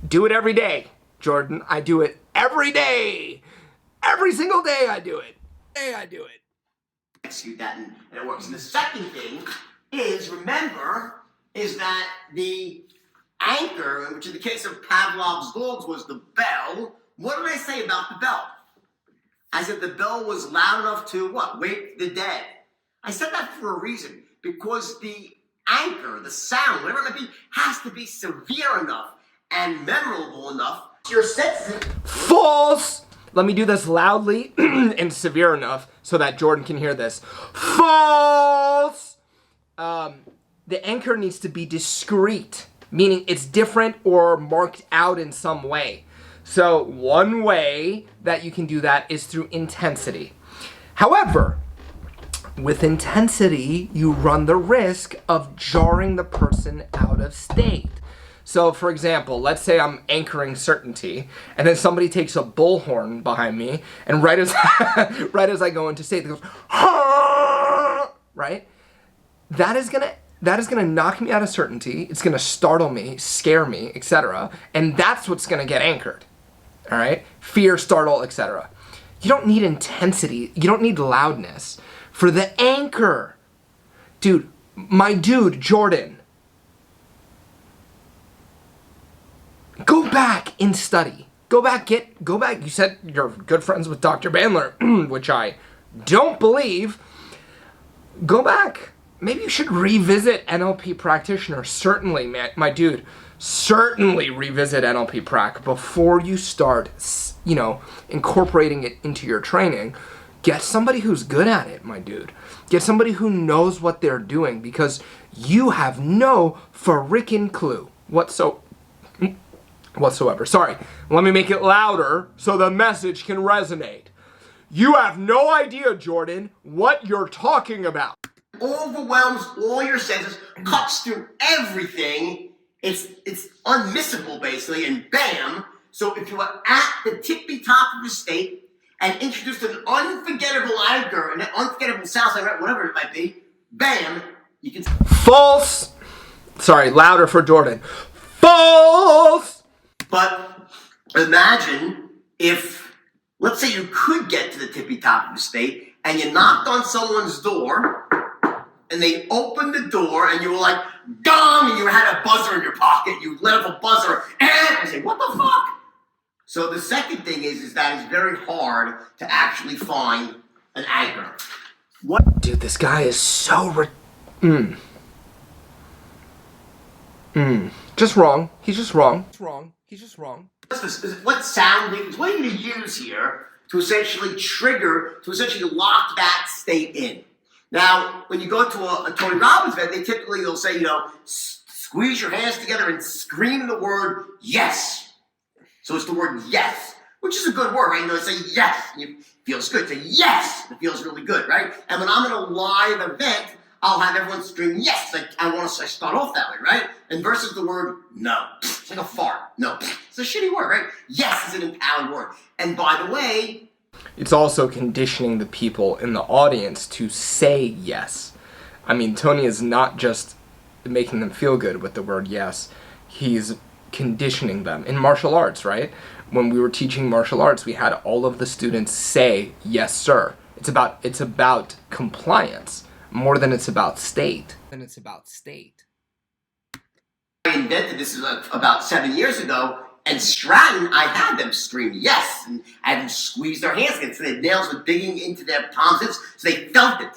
Do it every day, Jordan. I do it every day. Every single day I do it. Execute that and it works. And the second thing is, remember, is that the anchor, which in the case of Pavlov's dogs was the bell. What did I say about the bell? I said the bell was loud enough to what? Wake the dead. I said that for a reason. Because the anchor, the sound, whatever it might be, has to be severe enough and memorable enough. Your senses. False! Let me do this loudly and severe enough so that Jordan can hear this. False! The anchor needs to be discreet, meaning it's different or marked out in some way. So one way that you can do that is through intensity. However, with intensity, you run the risk of jarring the person out of state. So, for example, let's say I'm anchoring certainty, and then somebody takes a bullhorn behind me, and right as I go into state, it goes, right? That is gonna knock me out of certainty. It's gonna startle me, scare me, etc. And that's what's gonna get anchored. All right? Fear, startle, etc. You don't need intensity. You don't need loudness for the anchor. Dude, my dude, Jordan. Go back and study. Go back. You said you're good friends with Dr. Bandler, which I don't believe. Go back. Maybe you should revisit NLP Practitioner. Certainly, man, my dude. Certainly revisit NLP Prac before you start you know, incorporating it into your training, get somebody who's good at it, my dude. Get somebody who knows what they're doing, because you have no frickin' clue whatsoever. Sorry, let me make it louder so the message can resonate. You have no idea, Jordan, what you're talking about. Overwhelms all your senses, cuts through everything. It's unmissable, basically, and bam. So if you are at the tippy top of the state and introduced an unforgettable anchor, an unforgettable sound, whatever it might be, bam, you can... False! Sorry, louder for Jordan. False! But imagine if, let's say you could get to the tippy top of the state and you knocked on someone's door and they opened the door and you were like, gong, and you had a buzzer in your pocket. You let off a buzzer and I say, what the fuck? So the second thing is that it's very hard to actually find an anchor. What? Dude, this guy is so just wrong. He's just wrong. He's just wrong. What sound waves, what are you going to use here to essentially lock that state in? Now, when you go to a Tony Robbins event, they'll say, you know, squeeze your hands together and scream the word yes. So it's the word yes, which is a good word, right? You know, they say yes, and it feels good. Say yes, it feels really good, right? And when I'm in a live event, I'll have everyone scream yes. Like I want to start off that way, right? And versus the word no. It's like a fart. No. It's a shitty word, right? Yes is an empowered word. And by the way, it's also conditioning the people in the audience to say yes. I mean, Tony is not just making them feel good with the word yes. He's conditioning them. In martial arts, right? When we were teaching martial arts, we had all of the students say yes, sir. It's about compliance more than it's about state. I invented this about 7 years ago, and Stratton, I had them scream yes, and I had them squeeze their hands against, so their nails were digging into their palms, so they felt it.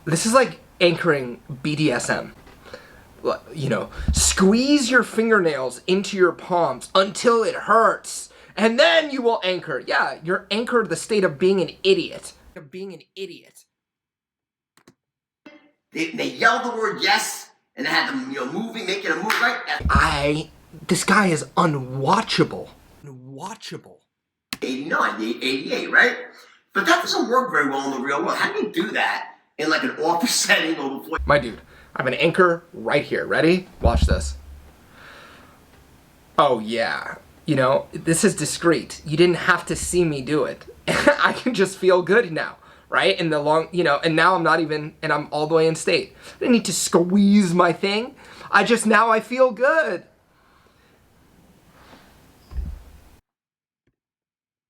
This is like anchoring BDSM. You know, squeeze your fingernails into your palms until it hurts, and then you will anchor. Yeah, you're anchored the state of being an idiot. They yelled the word yes, and they had them, you know, making a move, right? This guy is unwatchable. 89, 88, right? But that doesn't work very well in the real world. How do you do that in like an office setting or before? My dude, I have an anchor right here. Ready? Watch this. Oh yeah. You know, this is discreet. You didn't have to see me do it. I can just feel good now, right? In the long, you know, and now I'm not even, and I'm all the way in state. I didn't need to squeeze my thing. Now I feel good.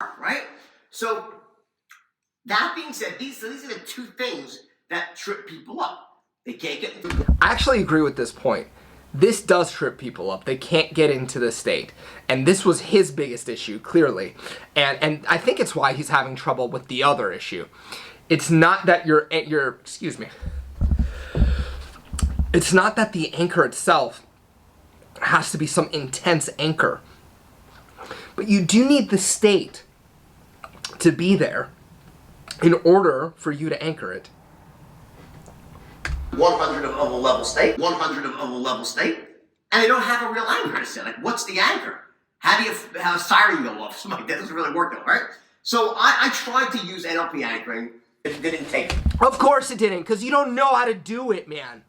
Right? So, that being said, these are the two things that trip people up. They can't get into... I actually agree with this point. This does trip people up. They can't get into the state. And this was his biggest issue, clearly. And I think it's why he's having trouble with the other issue. It's not that excuse me. It's not that the anchor itself has to be some intense anchor. But you do need the state to be there in order for you to anchor it. 100 of a level state, 100 of a level state, and they don't have a real anchor to say. Like, what's the anchor? How do you have a siren go off? Something like that doesn't really work though, right? So I tried to use NLP anchoring. It didn't take it. Of course it didn't, because you don't know how to do it, man.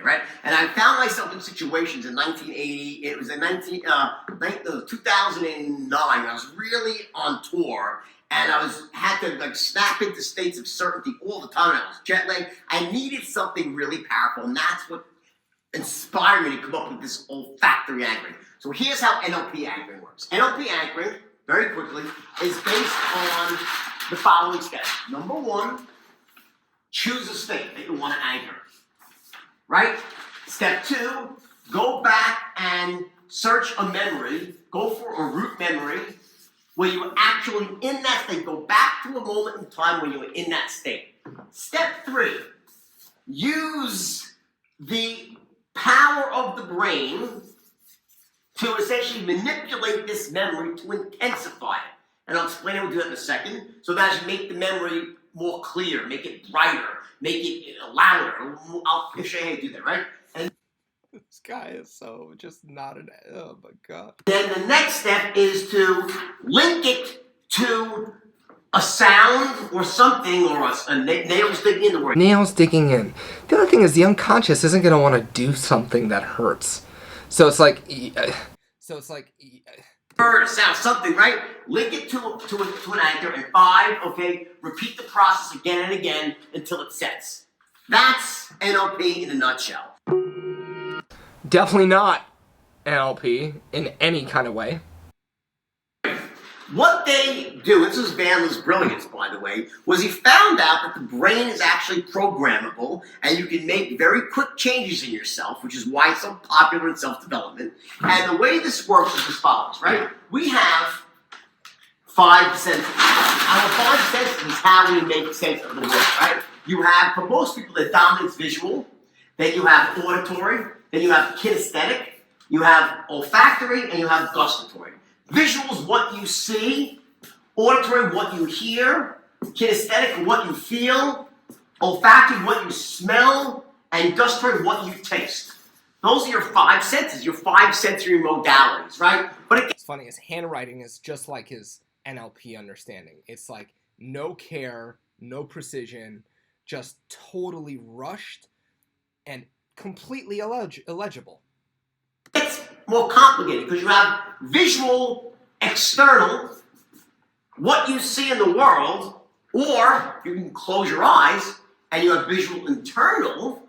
Right? And I found myself in situations in 1980, it was in 2009, I was really on tour, and I had to like snap into states of certainty all the time. I was jet lagged. I needed something really powerful, and that's what inspired me to come up with this olfactory anchoring. So here's how NLP anchoring works. NLP anchoring, very quickly, is based on the following steps. Number one, choose a state that you want to anchor. Right? Step two, go back and search a memory. Go for a root memory where you were actually in that state. Go back to a moment in time when you were in that state. Step three, use the power of the brain to essentially manipulate this memory to intensify it. And I'll explain how we do that in a second. So that you make the memory more clear, make it brighter, make it louder. I'll show you how to do that, right? And This guy is so just not an. Oh my god. then the next step is to link it to a sound or something, or a nails digging in the word. Nails digging in. The other thing is the unconscious isn't going to want to do something that hurts. So it's like. Word, a sound, something, right? Link it to an anchor, and 5, okay, repeat the process again and again until it sets. That's NLP in a nutshell. Definitely not NLP in any kind of way. What they do, this is Bandler's brilliance, by the way, was he found out that the brain is actually programmable and you can make very quick changes in yourself, which is why it's so popular in self-development. And the way this works is as follows, right? We have 5 senses. Our 5 senses is how we make sense of the world, right? You have, for most people, the dominant's visual, then you have auditory, then you have kinesthetic, you have olfactory, and you have gustatory. Visual is what you see, auditory what you hear, kinesthetic what you feel, olfactory what you smell, and gustatory what you taste. Those are your 5 senses, your 5 sensory modalities, right? But It's funny, his handwriting is just like his NLP understanding. It's like no care, no precision, just totally rushed and completely illegible. it's more complicated because you have visual, external, what you see in the world, or you can close your eyes and you have visual, internal,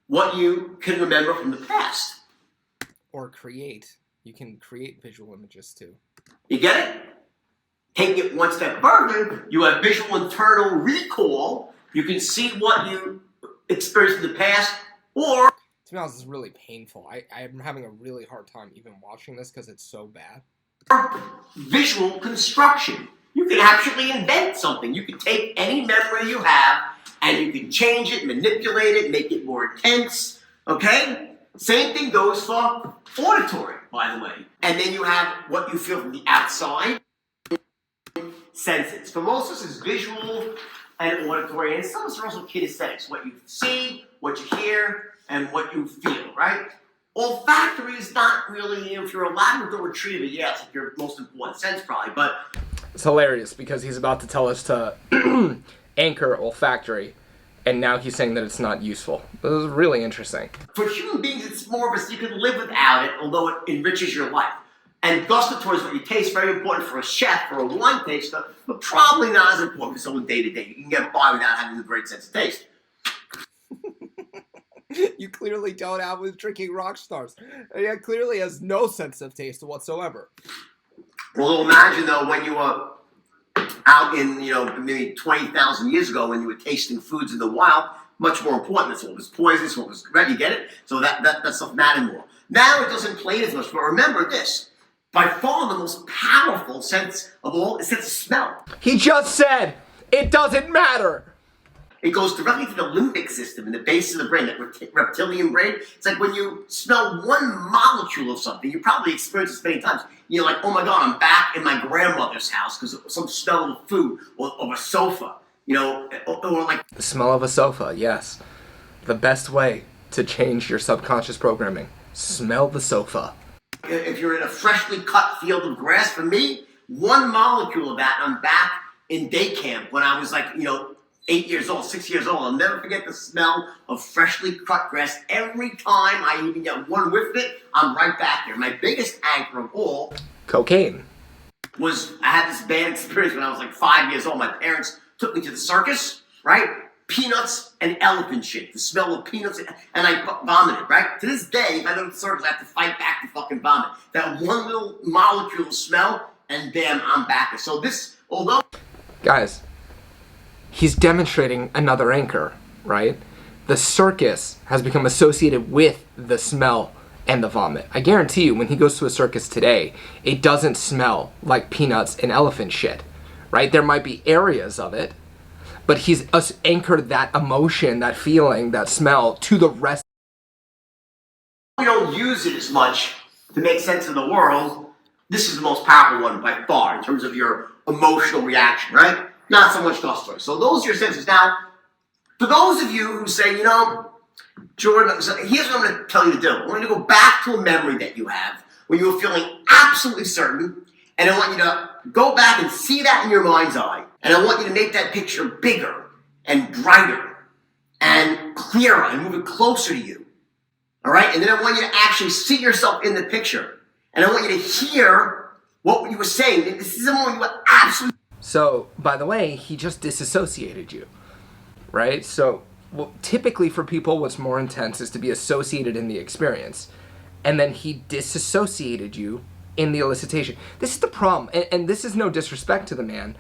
what you can remember from the past. Or create. You can create visual images too. You get it? Taking it one step further, you have visual internal recall. You can see what you experienced in the past, or To be honest, it's really painful. I'm having a really hard time even watching this because it's so bad. visual construction. You can actually invent something. You can take any memory you have and you can change it, manipulate it, make it more intense. Okay? Same thing goes for auditory, by the way. And then you have what you feel from the outside senses. For most of us, it's visual and auditory, and some of us are also kinesthetics. What you see, what you hear, and what you feel, right? Olfactory is not really, if you're a Labrador Retriever, yeah, it's like your most important sense probably, but It's hilarious because he's about to tell us to anchor olfactory, and now he's saying that it's not useful. This is really interesting. for human beings, it's more of a, you can live without it, although it enriches your life. And gustatory is what you taste, very important for a chef or a wine taster, but probably not as important for someone day to day. You can get by without having a great sense of taste. You clearly don't have with drinking rock stars. He clearly has no sense of taste whatsoever. Well, imagine though when you were out in, maybe 20,000 years ago when you were tasting foods in the wild, much more important. That's what was poisonous, what was red, you get it? So that stuff mattered more. Now it doesn't play as much, but remember this. By far the most powerful sense of all is sense of smell. He just said it doesn't matter. It goes directly to the limbic system in the base of the brain, that reptilian brain. It's like when you smell one molecule of something, you probably experienced this many times. You're like, oh my God, I'm back in my grandmother's house because of some smell of food or a sofa, or like... The smell of a sofa, yes. The best way to change your subconscious programming. Smell the sofa. If you're in a freshly cut field of grass, for me, one molecule of that, I'm back in day camp when I was like, 8 years old, 6 years old. I'll never forget the smell of freshly cut grass. Every time I even get one whiff of it, I'm right back there. My biggest anchor of all Cocaine. was I had this bad experience when I was like 5 years old. My parents took me to the circus, right? Peanuts and elephant shit. The smell of peanuts, and I vomited, right? To this day, if I go to the circus, I have to fight back to fucking vomit. That one little molecule of smell, and bam, I'm back. So this, although... Guys, he's demonstrating another anchor, right? The circus has become associated with the smell and the vomit. I guarantee you, when he goes to a circus today, it doesn't smell like peanuts and elephant shit, right? There might be areas of it, but he's anchored that emotion, that feeling, that smell to the rest. We don't use it as much to make sense of the world, this is the most powerful one by far in terms of your emotional reaction, right? Not so much gustatory. So those are your senses. Now, for those of you who say, Jordan, here's what I'm going to tell you to do. I want you to go back to a memory that you have when you were feeling absolutely certain, and I want you to go back and see that in your mind's eye, and I want you to make that picture bigger and brighter and clearer and move it closer to you. All right? And then I want you to actually see yourself in the picture, and I want you to hear what you were saying. This is a moment you were absolutely... So, by the way, he just disassociated you, right? So, typically for people, what's more intense is to be associated in the experience. And then he disassociated you in the elicitation. This is the problem, and this is no disrespect to the man,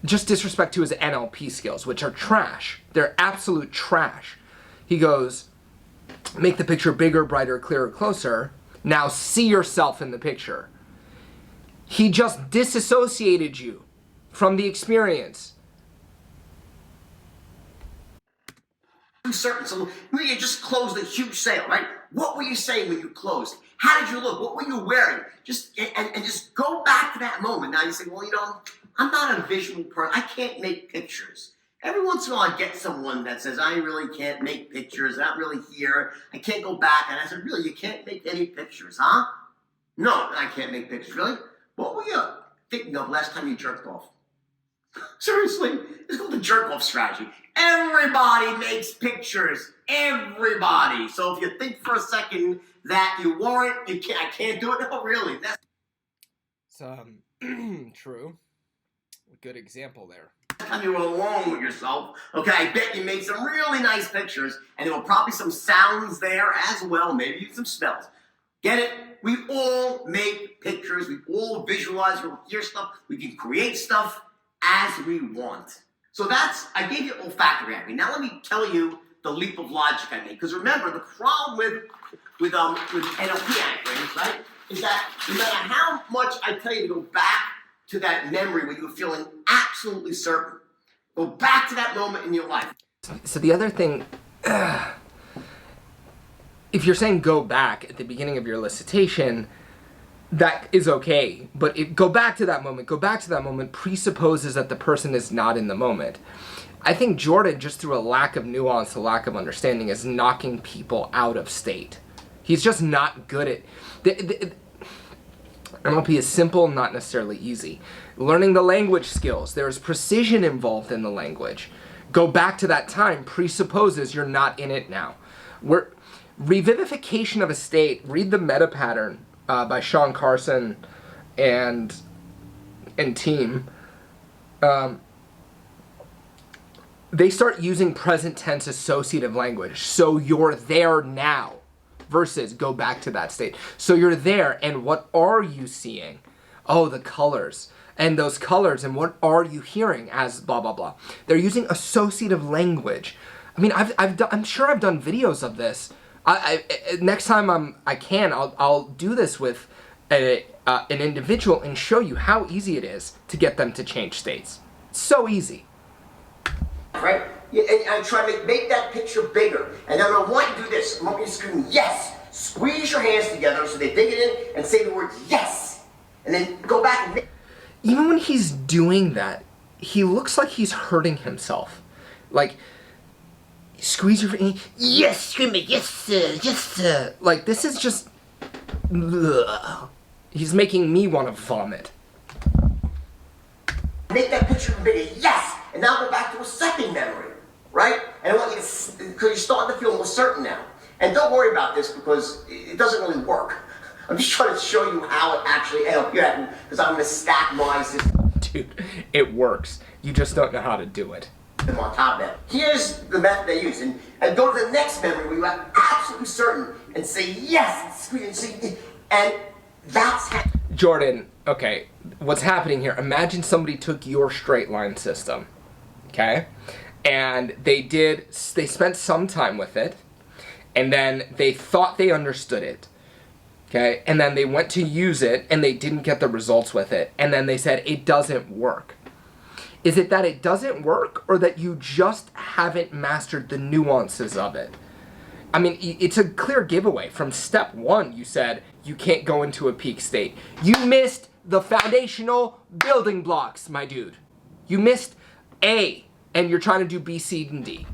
just disrespect to his NLP skills, which are trash. They're absolute trash. He goes, make the picture bigger, brighter, clearer, closer. Now see yourself in the picture. He just disassociated you from the experience. Certain. So you just closed a huge sale, right? What were you saying when you closed? How did you look? What were you wearing? Just go back to that moment. Now you say, well, I'm not a visual person. I can't make pictures. Every once in a while I get someone that says, I really can't make pictures. Not really here. I can't go back. And I said, really, you can't make any pictures, huh? No, I can't make pictures. Really? What were you thinking of last time you jerked off? Seriously, it's called the jerk-off strategy. Everybody makes pictures. Everybody. So if you think for a second that you weren't, I can't do it. No, really. That's True. Good example there. the time you were alone with yourself. Okay, I bet you made some really nice pictures, and there were probably some sounds there as well, maybe even some smells. Get it? We all make pictures. We all visualize. We hear stuff. We can create stuff as we want. So I gave you olfactory anchoring. Now let me tell you the leap of logic I made. Because remember, the problem with NLP anchoring, right, is that no matter how much I tell you to go back to that memory when you were feeling absolutely certain, go back to that moment in your life. So the other thing, if you're saying go back at the beginning of your elicitation, that is okay, but go back to that moment presupposes that the person is not in the moment. I think Jordan, just through a lack of nuance, a lack of understanding, is knocking people out of state. He's just not good at... NLP is simple, not necessarily easy. Learning the language skills, there's precision involved in the language. Go back to that time presupposes you're not in it now. Revivification of a state, read the meta pattern by Sean Carson and team. They start using present tense associative language. So you're there now versus go back to that state. So you're there, and what are you seeing? Oh, the colors. And those colors, and what are you hearing as blah, blah, blah. They're using associative language. I mean, I'm sure I've done videos of this. Next time I'll do this with an individual and show you how easy it is to get them to change states. It's so easy. Right? Yeah, and I try to make that picture bigger. And then I want you to do this. I want you to scream yes. Squeeze your hands together so they dig it in and say the word yes. And then go back and... Even when he's doing that, he looks like he's hurting himself. Like... Squeeze your... Yes, scream it. Yes, sir. Yes, sir. Like, this is just... Ugh. He's making me want to vomit. Make that picture bigger. Yes! And now go back to a second memory. Right? And I want you to... Because you're starting to feel more certain now. And don't worry about this because it doesn't really work. I'm just trying to show you how it actually helps you out. Because I'm going to stack my system. Dude, it works. You just don't know how to do it. On top of that. Here's the method they use, and go to the next memory where you are absolutely certain and say yes, and that's how... Jordan, okay, what's happening here? Imagine somebody took your straight line system, okay, and they spent some time with it, and then they thought they understood it, okay, and then they went to use it, and they didn't get the results with it, and then they said it doesn't work. Is it that it doesn't work, or that you just haven't mastered the nuances of it? I mean, it's a clear giveaway. From step one, you said, you can't go into a peak state. You missed the foundational building blocks, my dude. You missed A, and you're trying to do B, C, and D.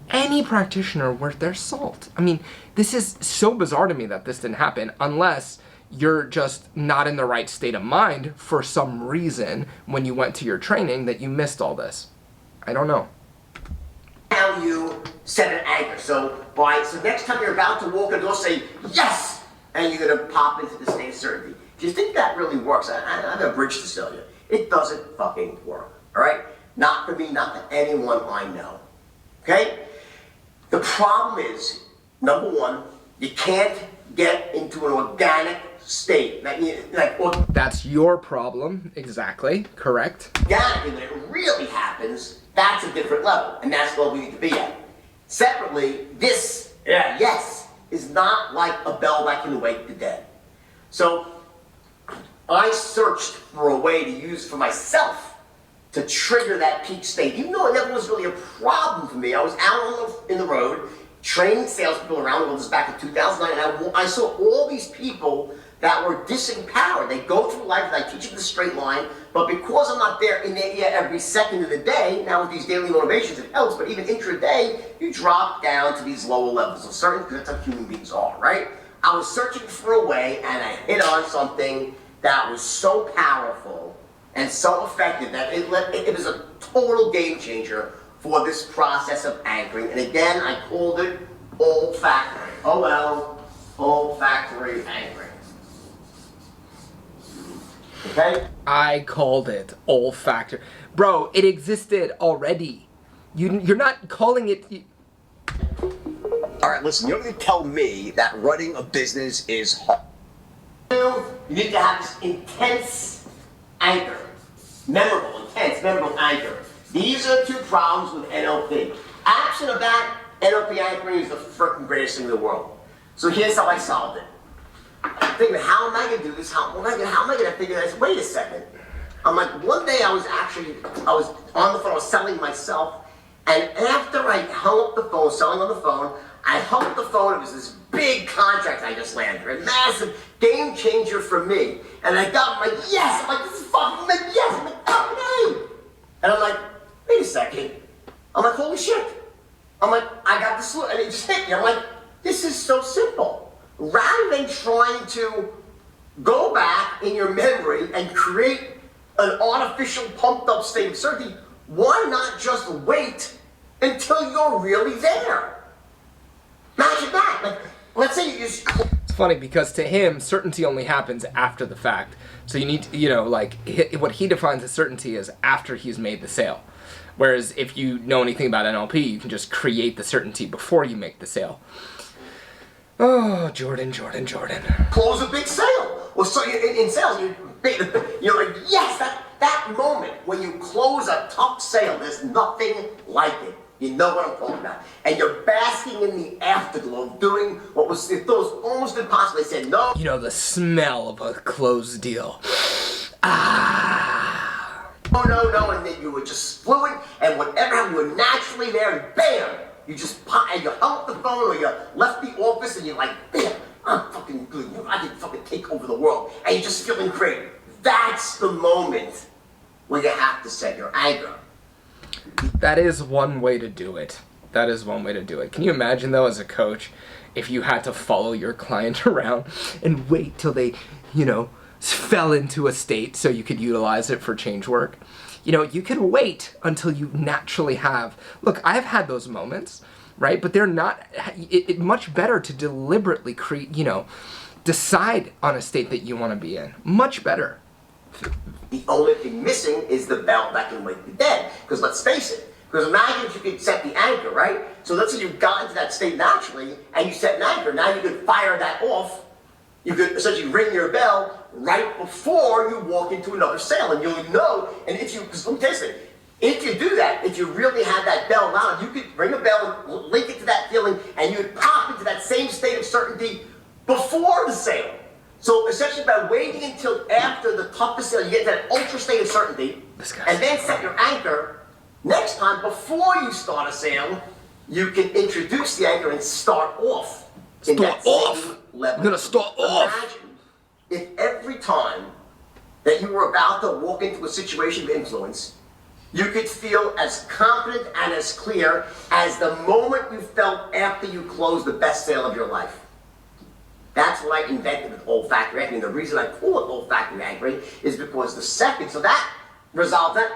Any practitioner worth their salt. I mean, this is so bizarre to me that this didn't happen unless you're just not in the right state of mind for some reason when you went to your training that you missed all this. I don't know. How you set an anchor. So next time you're about to walk in the door, say yes, and you're gonna pop into the state of certainty. Do you think that really works? I have a bridge to tell you. It doesn't fucking work. All right? Not for me, not for anyone I know. Okay? The problem is, number one, you can't get into an organic state. That's your problem, exactly, correct. Organically, when it really happens, that's a different level, and that's what we need to be at. Separately, this, yes, is not like a bell that can wake the dead. So, I searched for a way to use for myself to trigger that peak state. Even though it never was really a problem for me, I was out in the road, training salespeople around the world. This is back in 2009, and I saw all these people that were disempowered. They go through life, and I teach them the straight line, but because I'm not there in their ear every second of the day, now with these daily motivations it helps, but even intraday, you drop down to these lower levels of certain, because that's how human beings are, right? I was searching for a way, and I hit on something that was so powerful and so effective that it was a total game changer for this process of anchoring. And again, I called it olfactory. Olfactory anchoring. Okay? I called it olfactory. Bro, it existed already. You're not calling it... All right, listen, you're going to tell me that running a business is hard. You need to have this intense anchor. Memorable anchor. These are the two problems with NLP. Absent of that, NLP anchoring is the freaking greatest thing in the world. So here's how I solved it. I'm thinking, how am I going to do this? How am I going to figure this? Wait a second. I'm like, one day I was on the phone, I was selling myself, and after I hung up the phone, selling on the phone, I hung up the phone. It was this big contract I just landed, a massive game changer for me. And I got, I'm like, yes! I'm like, this is fucking, I'm like, yes! I'm like, fucking A! And I'm like, wait a second. I'm like, holy shit. I'm like, I got the solution. And it just hit me. I'm like, this is so simple. Rather than trying to go back in your memory and create an artificial pumped up state of certainty, why not just wait until you're really there? Imagine that. Like, let's say you just... It's funny because to him, certainty only happens after the fact. So you need to, what he defines as certainty is after he's made the sale. Whereas if you know anything about NLP, you can just create the certainty before you make the sale. Oh, Jordan. Close a big sale. Well, so in sales, you're like, yes, that moment when you close a top sale, there's nothing like it. You know what I'm talking about. And you're basking in the afterglow of doing what was, it was almost impossible. They said no. You know, the smell of a closed deal. Ah. No, and then you were just fluent, and whatever happened, you were naturally there, and bam! You just pop, and you hung up the phone, or you left the office, and you're like, bam, I'm fucking good. I can fucking take over the world, and you're just feeling great. That's the moment where you have to set your anchor. That is one way to do it. Can you imagine, though, as a coach, if you had to follow your client around and wait till they, fell into a state so you could utilize it for change work? You could wait until you naturally have... Look, I've had those moments, right? But they're not... It's much better to deliberately create, decide on a state that you want to be in. Much better. The only thing missing is the bell that can wake the dead. Because let's face it, because imagine if you could set the anchor, right? So let's say you've gotten to that state naturally, and you set an anchor. Now you could fire that off. You could essentially ring your bell right before you walk into another sale, and you'll know. And if you, because let me tell you something, if you do that, if you really have that bell loud, you could ring a bell and link it to that feeling, and you would pop into that same state of certainty before the sale. So essentially by waiting until after the toughest sale, you get to that ultra state of certainty, and then set your anchor. Next time, before you start a sale, you can introduce the anchor and start off. level. I'm gonna start off. Imagine if every time that you were about to walk into a situation of influence, you could feel as confident and as clear as the moment you felt after you closed the best sale of your life. That's what I invented with olfactory anchoring. The reason I call it olfactory anchoring is because the second, so that resolves that,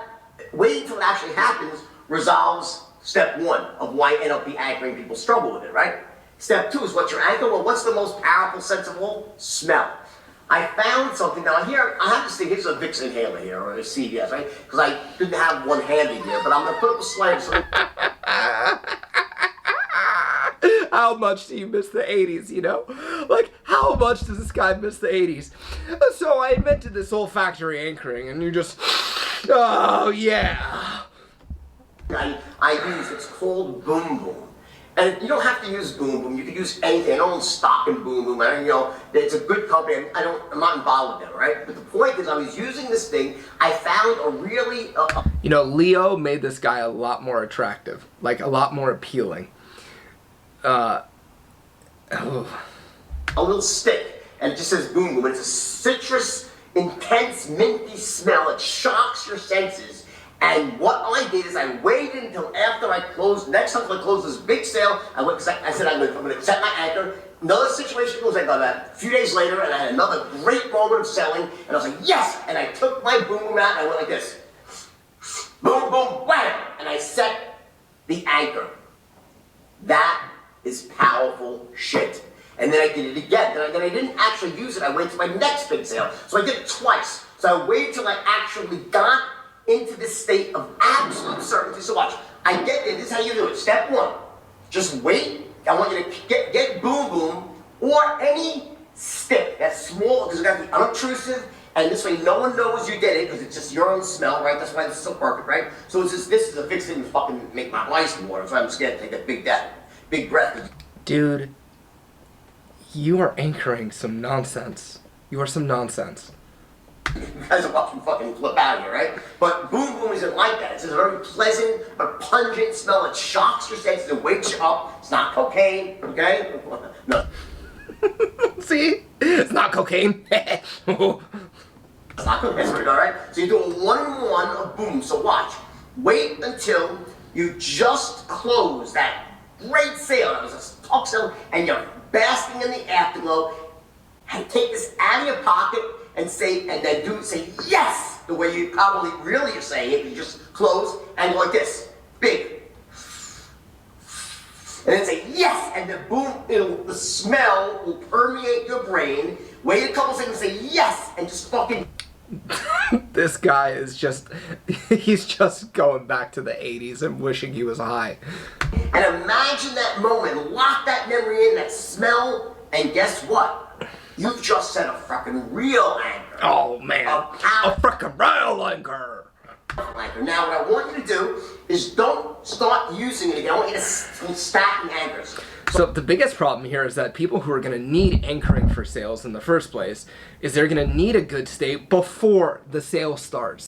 waiting until it actually happens resolves step one of why NLP anchoring people struggle with it, right? Step two is what's your anchor? Well, what's the most powerful sense of all? Smell. I found something. Now here, I have this thing. Here's a Vicks inhaler here, or a CVS, right? Because I didn't have one handy here, but I'm going to put up a slide. So how much do you miss the 80s, you know? Like, how much does this guy miss the 80s? So I invented this olfactory anchoring, and you just, oh, yeah. I use, it's called Boom Boom. And you don't have to use Boom Boom. You can use anything. I don't own stock in Boom Boom. You know, it's a good company. I'm not involved with them, right? But the point is, I was using this thing. I found a really... You know, Leo made this guy a lot more attractive. Like, a lot more appealing. A little stick. And it just says Boom Boom. It's a citrus, intense, minty smell. It shocks your senses. And what I did is I waited until after I closed, next time I closed this big sale, I said I'm going to set my anchor. Another situation goes like that. A few days later, and I had another great moment of selling, and I was like, yes! And I took my boom boom out, and I went like this. Boom, boom, wham! And I set the anchor. That is powerful shit. And then I did it again. Then I didn't actually use it. I went to my next big sale. So I did it twice. So I waited till I actually got into this state of absolute certainty. So watch, I get in, this is how you do it. Step one, just wait. I want you to get Boom Boom or any stick that's small, because it's got to be unobtrusive, and this way no one knows you did it, because it's just your own smell, right? That's why this is so perfect, right? So it's just, this is a fixed thing to fucking make my eyes water, so I'm scared to take a big breath. Dude, you are anchoring some nonsense. You are some nonsense. You guys are watching fucking flip out here, right? But Boom Boom isn't like that. It's just a very pleasant but pungent smell. It shocks your senses. It wakes you up. It's not cocaine, okay? No. See? It's not cocaine. It's not cocaine. That's pretty good, right? So you do a 1-in-1 of Boom. So watch. Wait until you just close that great sale. That was a top sale, and you're basking in the afterglow. And take this out of your pocket and say yes, the way you probably really are saying it. You just close and go like this, big, and then say yes, and the boom, the smell will permeate your brain. Wait a couple seconds, say yes, and just fucking. This guy is just, he's just going back to the 80s and wishing he was high. And imagine that moment, lock that memory in, that smell, and guess what? You've just set a fucking real anchor. Oh man, a frickin' real anchor. Now what I want you to do is don't start using it again. I want you to stack anchors. So the biggest problem here is that people who are going to need anchoring for sales in the first place is they're going to need a good state before the sale starts.